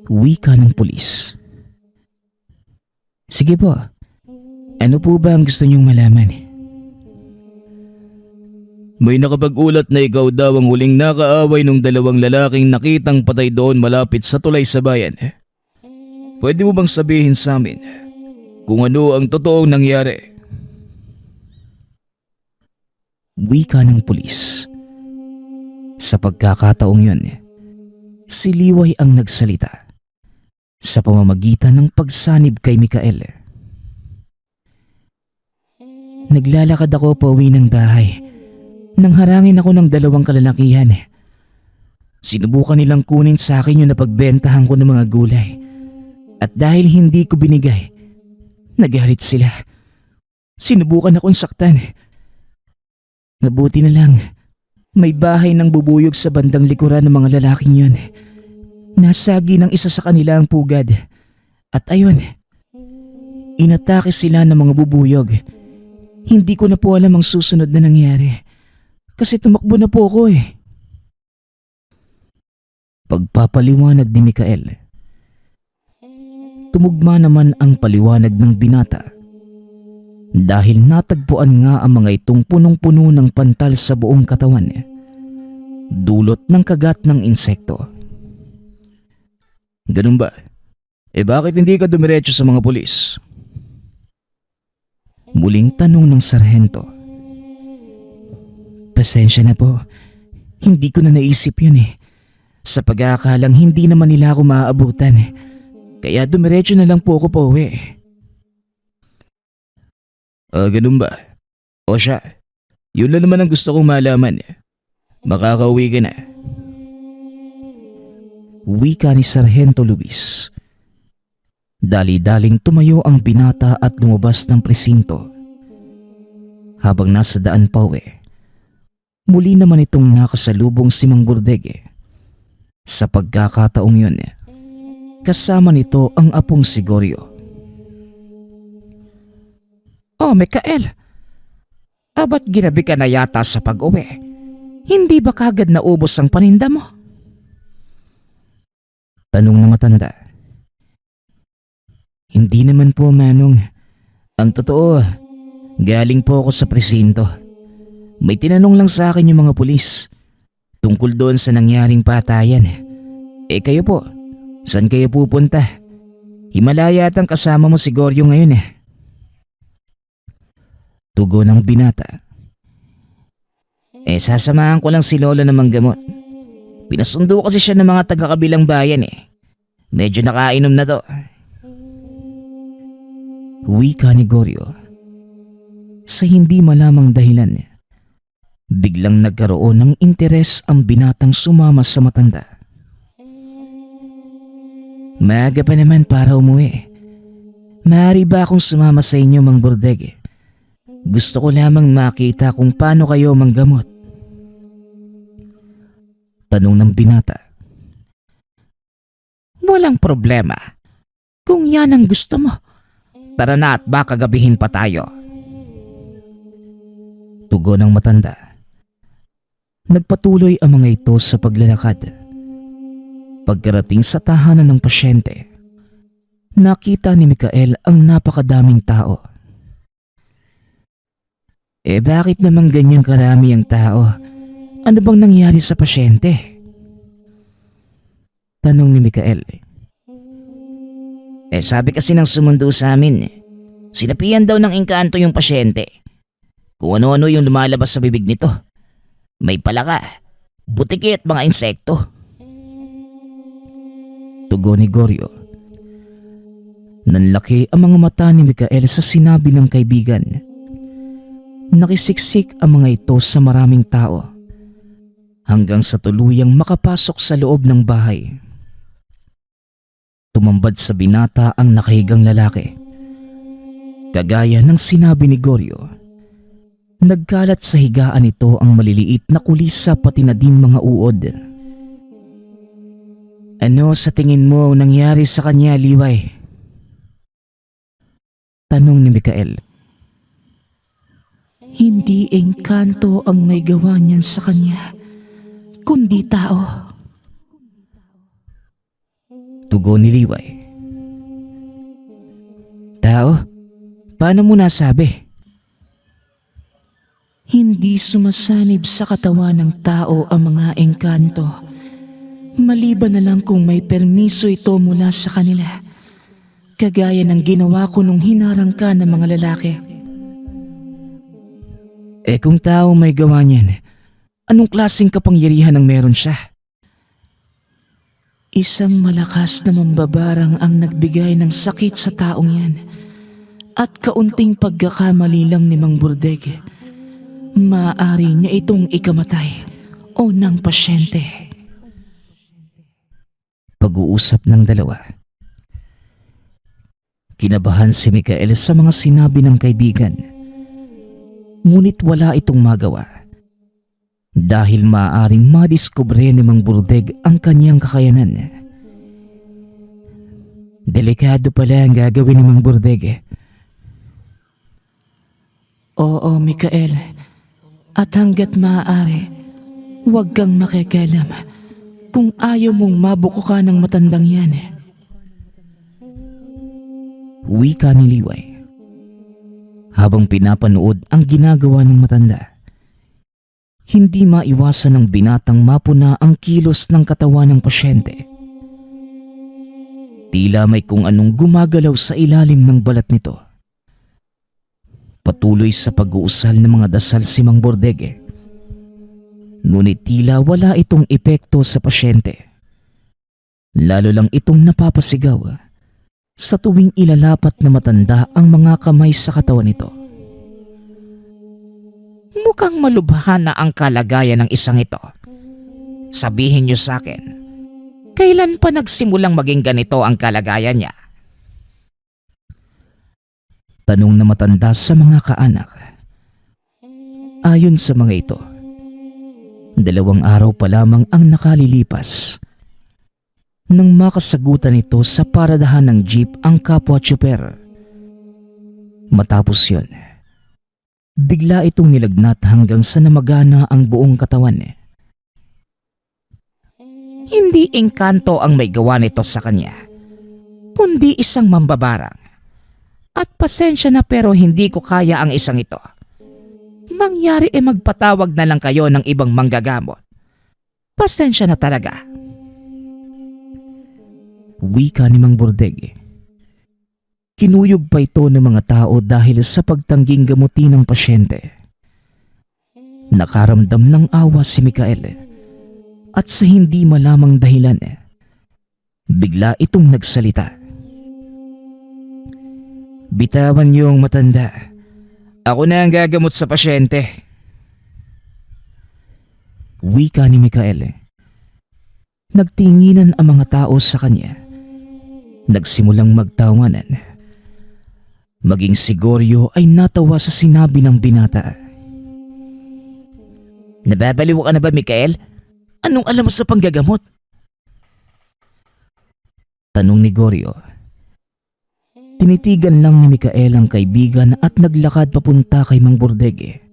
Wika ng pulis. Sige po, ano po ba ang gusto niyong malaman? May nakapag-ulat na ikaw daw ang huling nakaaway ng dalawang lalaking nakitang patay doon malapit sa tulay sa bayan. Pwede mo bang sabihin sa amin kung ano ang totoong nangyari? Wika ng pulis. Sa pagkakataong yun, si Liway ang nagsalita sa pamamagitan ng pagsanib kay Mikael. Naglalakad ako pauwi ng bahay nang harangin ako ng dalawang kalalakihan. Sinubukan nilang kunin sa akin yung napagbentahan ko ng mga gulay. At dahil hindi ko binigay, nagalit sila. Sinubukan akong saktan. Mabuti na lang, may bahay ng bubuyog sa bandang likuran ng mga lalaking yun. Nasagi ng isa sa kanila ang pugad. At ayun, inatake sila ng mga bubuyog. Hindi ko na po alam ang susunod na nangyari. Kasi tumakbo na po ako eh. Pagpapaliwanag ni Mikael. Tumugma naman ang paliwanag ng binata. Dahil natagpuan nga ang mga itong punong-puno ng pantal sa buong katawan. Dulot ng kagat ng insekto. Ganun ba? Bakit hindi ka dumiretso sa mga pulis? Muling tanong ng sarhento. Pasensya na po. Hindi ko na naisip yun eh. Sa pag-aakalang hindi naman nila ako maaabutan. Kaya dumiretso na lang po ako pauwi. Ganun ba? O siya, yun lang naman ang gusto kong malaman. Makakauwi ka na. Wika ni Sargento Luis. Dali-daling tumayo ang binata at lumabas ng presinto. Habang nasa daan pa uwi, muli naman itong nakasalubong si Mang Burdege. Sa pagkakataong yun, kasama nito ang apong si Goryo. Oh, Mikael. Ba't ginabi ka na yata sa pag-uwi? Hindi ba kagad naubos ang paninda mo? Tanong na matanda. Hindi naman po, Manong. Ang totoo, galing po ako sa presinto. May tinanong lang sa akin yung mga pulis tungkol doon sa nangyaring patayan. Kayo po, saan kayo pupunta? Himalaya at ang kasama mo si Goryo ngayon. Tugon ng binata. Sasamahan ko lang si Lola ng manggamot. Pinasundo kasi siya ng mga taga-kabilang bayan. Medyo nakainom na to. Wika ni Goryo. Sa hindi malamang dahilan, biglang nagkaroon ng interes ang binatang sumama sa matanda. Maaga pa naman para umuwi. Maaari ba akong sumama sa inyo, Mang Burdege? Gusto ko lamang makita kung paano kayo manggamot. Tanong ng binata. Walang problema. Kung yan ang gusto mo, tara na at baka gabihin pa tayo. Tugon ng matanda. Nagpatuloy ang mga ito sa paglalakad. Pagkarating sa tahanan ng pasyente, nakita ni Mikael ang napakadaming tao. Bakit naman ganyan karami ang tao? Ano bang nangyari sa pasyente? Tanong ni Mikael. Sabi kasi ng sumundo sa amin, sinapian daw ng engkanto yung pasyente. Kung ano-ano yung lumalabas sa bibig nito. May palaka, butiki at mga insekto. Tugon ni Goryo. Nanlaki ang mga mata ni Mikael sa sinabi ng kaibigan. Nakisiksik ang mga ito sa maraming tao hanggang sa tuluyang makapasok sa loob ng bahay. Tumambad sa binata ang nakahigang lalaki. Kagaya ng sinabi ni Goryo, nagkalat sa higaan nito ang maliliit na kulisa pati na din mga uod. Ano sa tingin mo nangyari sa kanya, Liway? Tanong ni Mikael. Hindi engkanto ang may gawa niyan sa kanya, kundi tao. Tugon ni Liway. Tao? Paano mo nasabi? Hindi sumasanib sa katawan ng tao ang mga engkanto, maliban na lang kung may permiso ito mula sa kanila, kagaya ng ginawa ko nung hinarang ka ng mga lalaki. Kung tao may gawa niyan, anong klaseng kapangyarihan ang meron siya? Isang malakas na mambabarang ang nagbigay ng sakit sa taong yan, at kaunting pagkakamali lang ni Mang Burdeg, maaari niya itong ikamatay o ng pasyente. Pag-uusap ng dalawa. Kinabahan si Mikael sa mga sinabi ng kaibigan. Ngunit wala itong magawa dahil maaaring madiskubre ni Mang Burdeg ang kanyang kakayanan. Delikado pala ang gagawin ni Mang Burdeg. Oo, Mikael. At hanggat maaari, huwag kang makikialam kung ayaw mong mabuko ka ng matandang yan. Wika ni Liway. Habang pinapanood ang ginagawa ng matanda, hindi maiwasan ng binatang mapuna ang kilos ng katawan ng pasyente. Tila may kung anong gumagalaw sa ilalim ng balat nito. Patuloy sa pag-uusal ng mga dasal si Mang Burdeg. Ngunit tila wala itong epekto sa pasyente. Lalo lang itong napapasigaw sa tuwing ilalapat na matanda ang mga kamay sa katawan nito. Mukhang malubha na ang kalagayan ng isang ito. Sabihin niyo sa akin, kailan pa nagsimulang maging ganito ang kalagayan niya? Tanong na matanda sa mga kaanak. Ayon sa mga ito, 2 araw pa lamang ang nakalilipas nang makasagutan ito sa paradahan ng jeep ang kapwa tsuper. Matapos yon, bigla itong nilagnat hanggang sa namagana ang buong katawan. Hindi engkanto ang may gawa nito sa kanya, kundi isang mambabarang. At pasensya na pero hindi ko kaya ang isang ito. Mangyari magpatawag na lang kayo ng ibang manggagamot. Pasensya na talaga. Wika ni Mang Burdeg. Kinuyog pa ito ng mga tao dahil sa pagtangging gamutin ng pasyente. Nakaramdam ng awa si Mikael at sa hindi malamang dahilan, bigla itong nagsalita. Bitawan niyo ang matanda. Ako na ang gagamot sa pasyente. Wika ni Mikael. Nagtinginan ang mga tao sa kanya. Nagsimulang magtawanan. Maging si Goryo ay natawa sa sinabi ng binata. Nababaliw ka na ba, Mikael? Anong alam mo sa panggagamot? Tanong ni Goryo. Tinitigan lang ni Mikael ang kaibigan at naglakad papunta kay Mang Burdeg.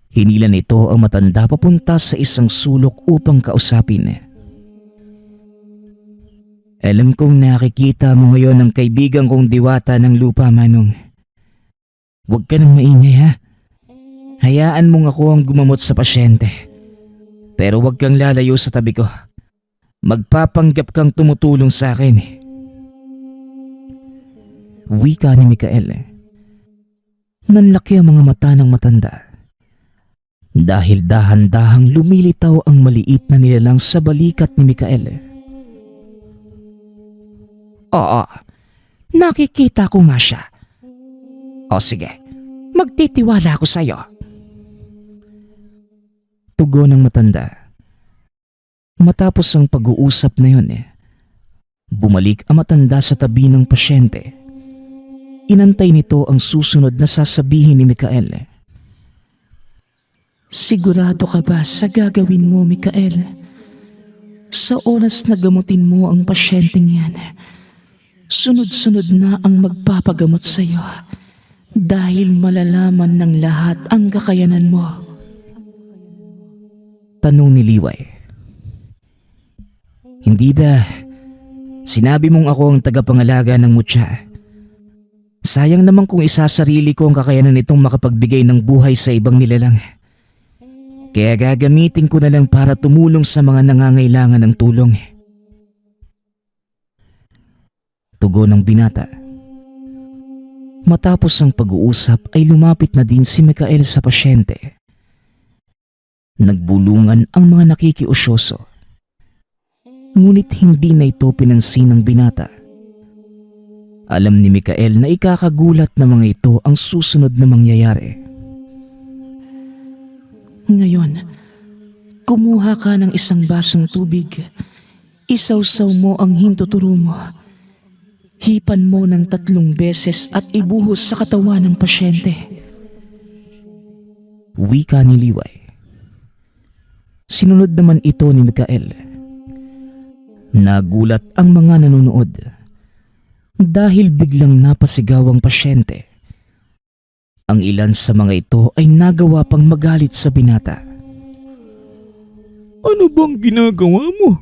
Hinila nito ang matanda papunta sa isang sulok upang kausapin. Alam kong nakikita mo ngayon ang kaibigan kong diwata ng lupa, Manong. Huwag ka nang maingay, ha? Hayaan mong ako ang gumamot sa pasyente. Pero huwag kang lalayo sa tabi ko. Magpapanggap kang tumutulong sa akin. Wika ni Mikael. Nanlaki ang mga mata ng matanda. Dahil dahan-dahang lumilitaw ang maliit na nilalang sa balikat ni Mikael. Oo, nakikita ko nga siya. O sige, magtitiwala ako sa'yo. Tugon ng matanda. Matapos ang pag-uusap na yun bumalik ang matanda sa tabi ng pasyente. Inantay nito ang susunod na sasabihin ni Mikael. Sigurado ka ba sa gagawin mo, Mikael? Sa oras na gamutin mo ang pasyenteng yan, sunod-sunod na ang magpapagamot sa iyo dahil malalaman ng lahat ang kakayanan mo. Tanong ni Liway. Hindi ba sinabi mong ako ang tagapangalaga ng mutya? Sayang naman kung isasarili ko ang kakayanan nitong makapagbigay ng buhay sa ibang nilalang. Kaya gagamitin ko na lang para tumulong sa mga nangangailangan ng tulong. Tugon ng binata. Matapos ang pag-uusap ay lumapit na din si Mikael sa pasyente. Nagbulungan ang mga nakikiusyoso. Ngunit hindi na ito pinansin ng binata. Alam ni Mikael na ikakagulat na mga ito ang susunod na mangyayari. Ngayon, kumuha ka ng isang basong tubig. Isawsaw mo ang hintuturo mo. Hipan mo ng 3 beses at ibuhos sa katawan ng pasyente. Wika ni Liway. Sinunod naman ito ni Mikael. Nagulat ang mga nanonood dahil biglang napasigaw ang pasyente. Ang ilan sa mga ito ay nagawa pang magalit sa binata. Ano bang ginagawa mo?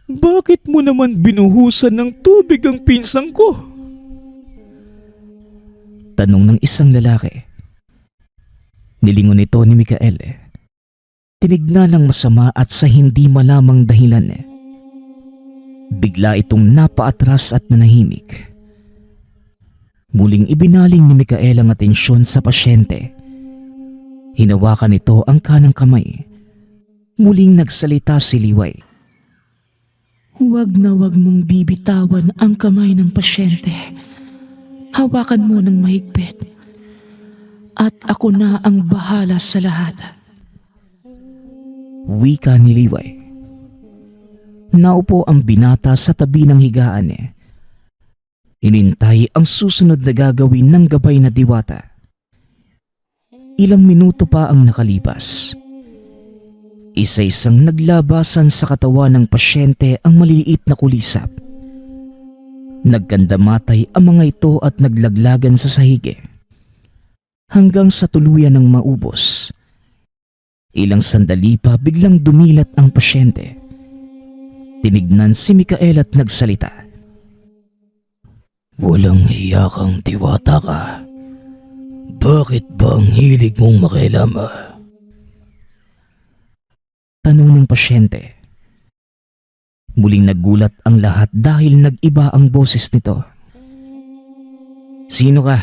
Bakit mo naman binuhusan ng tubig ang pinsang ko? Tanong ng isang lalaki. Nilingon ito ni Mikael. Tinignan ng masama at sa hindi malamang dahilan. Bigla itong napaatras at nanahimik. Muling ibinaling ni Mikael ang atensyon sa pasyente. Hinawakan nito ang kanang kamay. Muling nagsalita si Liway. Huwag na huwag mong bibitawan ang kamay ng pasyente. Hawakan mo ng mahigpit. At ako na ang bahala sa lahat. Wika ni Liway. Naupo ang binata sa tabi ng higaan. Inintay ang susunod na gagawin ng gabay na diwata. Ilang minuto pa ang nakalipas. Isa-isang naglabasan sa katawan ng pasyente ang maliliit na kulisap. Nagkandamatay ang mga ito at naglaglagan sa sahig. Hanggang sa tuluyan ng maubos. Ilang sandali pa biglang dumilat ang pasyente. Tinignan si Mikael at nagsalita. Walang hiya kang diwata ka. Bakit ba ang hilig mong makilama? Tanong ng pasyente. Muling nagulat ang lahat dahil nag-iba ang boses nito. Sino ka?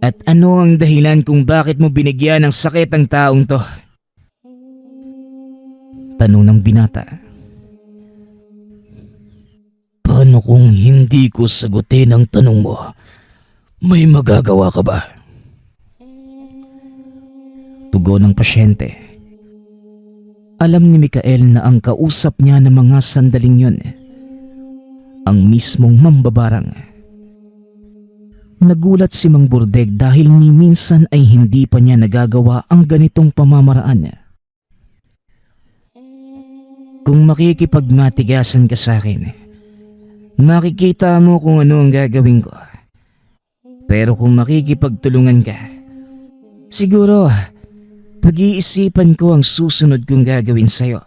At ano ang dahilan kung bakit mo binigyan ng sakit ang taong to? Tanong ng binata. Paano kung hindi ko sagutin ang tanong mo? May magagawa ka ba? Tugon ng pasyente. Alam ni Mikael na ang kausap niya ng mga sandaling yun, ang mismong mambabarang. Nagulat si Mang Burdeg dahil ni minsan ay hindi pa niya nagagawa ang ganitong pamamaraan. Kung makikipagmatigasan ka sa akin, makikita mo kung ano ang gagawin ko. Pero kung makikipagtulungan ka, siguro pag-iisipan ko ang susunod kong gagawin sa'yo.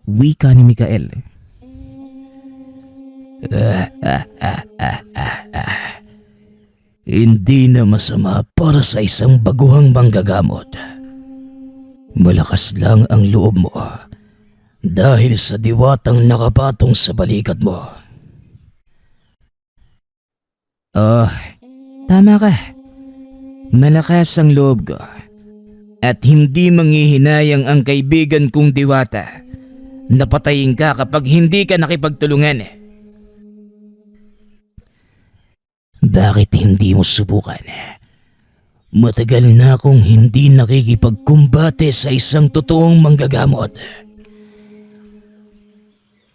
Wika ni Mikael. Hindi na masama para sa isang baguhang manggagamot. Malakas lang ang loob mo dahil sa diwatang nakapatong sa balikat mo. Oh, tama ka. Malakas ang loob ko at hindi manghihinayang ang kaibigan kong diwata. Napatayin ka kapag hindi ka nakipagtulungan. Bakit hindi mo subukan? Matagal na akong hindi nakikipagkumbate sa isang totoong manggagamot.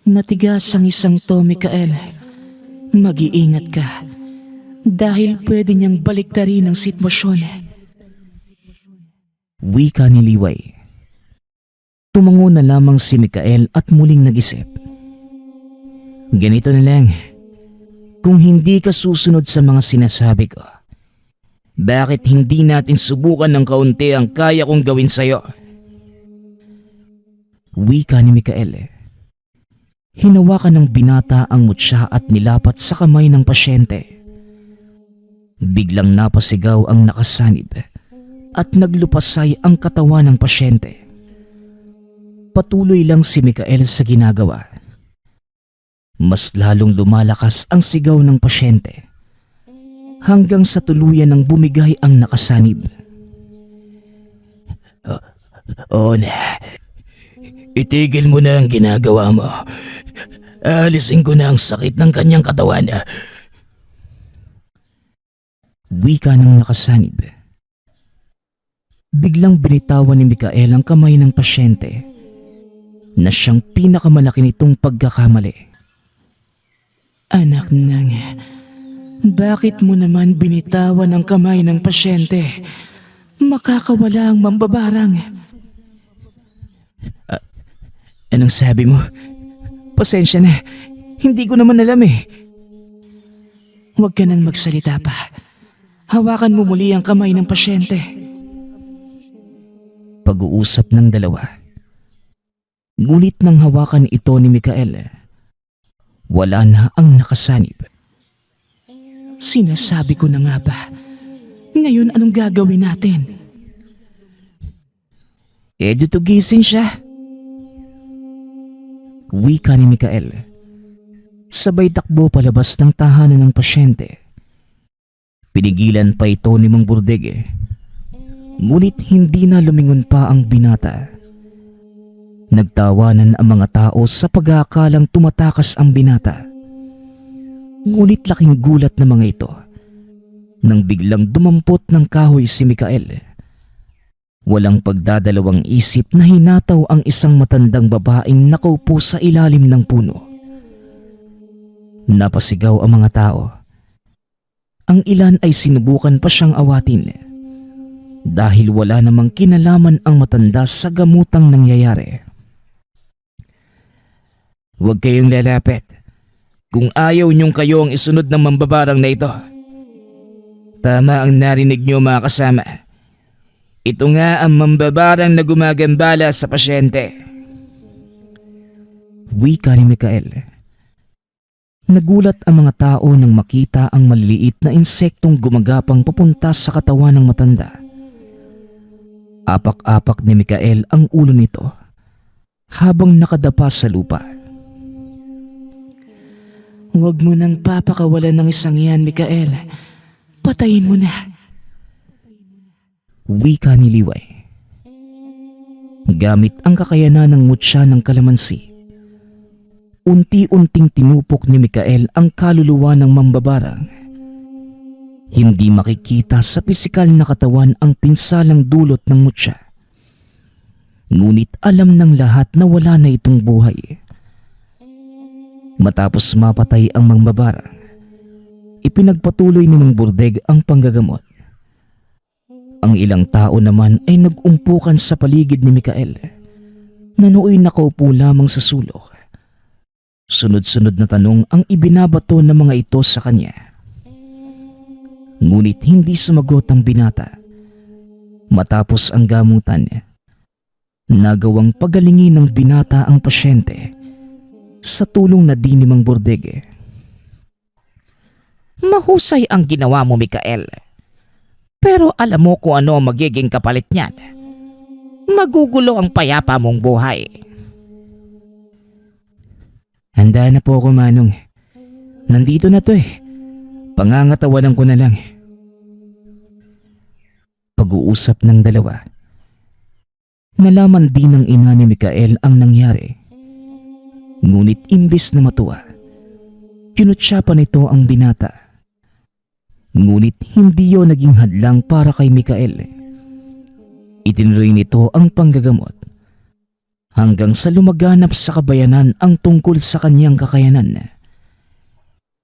Matigas ang isang to, Mikael. Mag-iingat ka. Dahil pwede niyang baliktarin ang sitwasyon. Wika ni Liway. Tumango na lamang si Mikael at muling nag-isip. Ganito na lang. Kung hindi ka susunod sa mga sinasabi ko, bakit hindi natin subukan ng kaunti ang kaya kong gawin sa'yo? Wika ni Mikael. Hinawakan ng binata ang mutya at nilapat sa kamay ng pasyente. Biglang napasigaw ang nakasanib at naglupasay ang katawan ng pasyente. Patuloy lang si Mikael sa ginagawa. Mas lalong lumalakas ang sigaw ng pasyente hanggang sa tuluyan ng bumigay ang nakasanib. Oo na. Itigil mo na ang ginagawa mo. Alisin ko na ang sakit ng kanyang katawan. Wika ng nakasanib. Biglang binitawan ni Mikael ang kamay ng pasyente na siyang pinakamalaki nitong pagkakamali. Anak nang, bakit mo naman binitawan ang kamay ng pasyente? Makakawala ang mambabarang. Anong sabi mo? Pasensya na, hindi ko naman alam eh. Huwag ka nang magsalita pa. Hawakan mo muli ang kamay ng pasyente. Pag-uusap ng dalawa. Ngunit nang hawakan ito ni Mikael, wala na ang nakasanib. Sinasabi ko na nga ba? Ngayon anong gagawin natin? Tugising siya. Wika ni Mikael. Sabay takbo palabas ng tahanan ng pasyente. Pinigilan pa ito ni Mang Burdege. Ngunit hindi na lumingon pa ang binata. Nagtawanan ang mga tao sa pag-aakalang tumatakas ang binata. Ngunit laking gulat ng mga ito nang biglang dumampot ng kahoy si Mikael. Walang pagdadalawang isip na hinataw ang isang matandang babaeng nakaupo sa ilalim ng puno. Napasigaw ang mga tao. Ang ilan ay sinubukan pa siyang awatin dahil wala namang kinalaman ang matanda sa gamutang nangyayari. Huwag kayong lalapit. Kung ayaw niyong kayo ang isunod ng mambabarang na ito. Tama ang narinig niyo mga kasama. Ito nga ang mambabarang na gumagambala sa pasyente. Wika ni Mikael. Nagulat ang mga tao nang makita ang maliliit na insektong gumagapang papunta sa katawan ng matanda. Apak-apak ni Mikael ang ulo nito habang nakadapa sa lupa. Huwag mo nang papakawalan ng isang yan, Mikael. Patayin mo na. Wika ni Liway. Gamit ang kakayanan ng mutya ng kalamansi, unti-unting tinupok ni Mikael ang kaluluwa ng mambabarang. Hindi makikita sa pisikal na katawan ang pinsalang dulot ng mutya. Ngunit alam ng lahat na wala na itong buhay. Matapos mapatay ang mambabarang, ipinagpatuloy ni Mang Burdeg ang panggagamot. Ang ilang tao naman ay nag-umpukan sa paligid ni Mikael na nooy nakaupo lamang sa sulok. Sunod-sunod na tanong ang ibinabato ng mga ito sa kanya. Ngunit hindi sumagot ang binata. Matapos ang gamutan, nagawang pagalingin ng binata ang pasyente sa tulong na di ni Mang Burdege. Mahusay ang ginawa mo, Mikael. Pero alam mo kung ano ang magiging kapalit niyan. Magugulo ang payapa mong buhay. Handa na po ako, Manong. Nandito na to eh. Pangangatawanan ko na lang. Pag-uusap ng dalawa. Nalaman din ng ina ni Mikael ang nangyari. Ngunit imbis na matuwa, kinutsa pa nito ang binata. Ngunit hindi yon naging hadlang para kay Mikael. Itinuloy nito ang panggagamot hanggang sa lumaganap sa kabayanan ang tungkol sa kanyang kakayanan.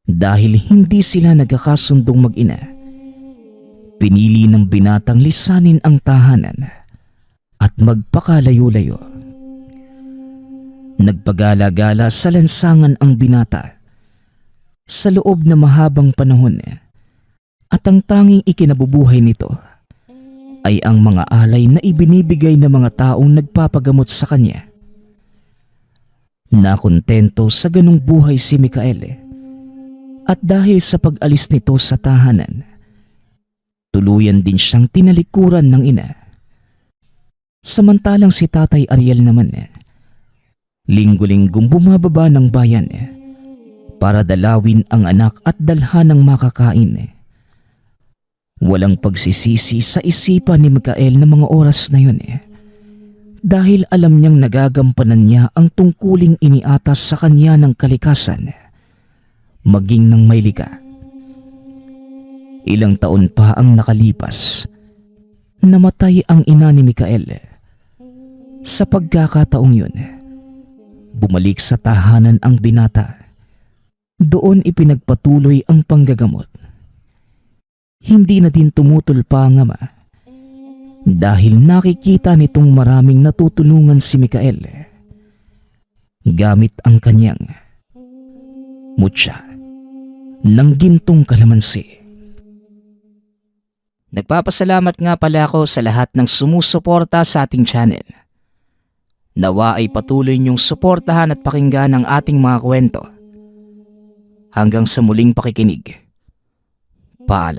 Dahil hindi sila nagkakasundong mag-ina, pinili ng binatang lisanin ang tahanan at magpakalayo-layo. Nagpagala-gala sa lansangan ang binata sa loob na mahabang panahon at ang tanging ikinabubuhay nito ay ang mga alay na ibinibigay ng mga taong nagpapagamot sa kanya. Nakontento sa ganung buhay si Mikael at dahil sa pag-alis nito sa tahanan, tuluyan din siyang tinalikuran ng ina. Samantalang si Tatay Ariel naman, linggo-linggong bumababa ng bayan para dalawin ang anak at dalhan ng makakain. Walang pagsisisi sa isipan ni Mikael na mga oras na yun dahil alam niyang nagagampanan niya ang tungkuling iniatas sa kanya ng kalikasan, maging ng may likha. Ilang taon pa ang nakalipas, namatay ang ina ni Mikael. Sa pagkakataong yun, bumalik sa tahanan ang binata. Doon ipinagpatuloy ang panggagamot. Hindi na din tumutol pa ang ama dahil nakikita nitong maraming natutulungan si Mikael gamit ang kanyang mutya ng gintong kalamansi. Nagpapasalamat nga pala ako sa lahat ng sumusuporta sa ating channel. Nawa ay patuloy niyong suportahan at pakinggan ang ating mga kwento. Hanggang sa muling pakikinig. Paalam.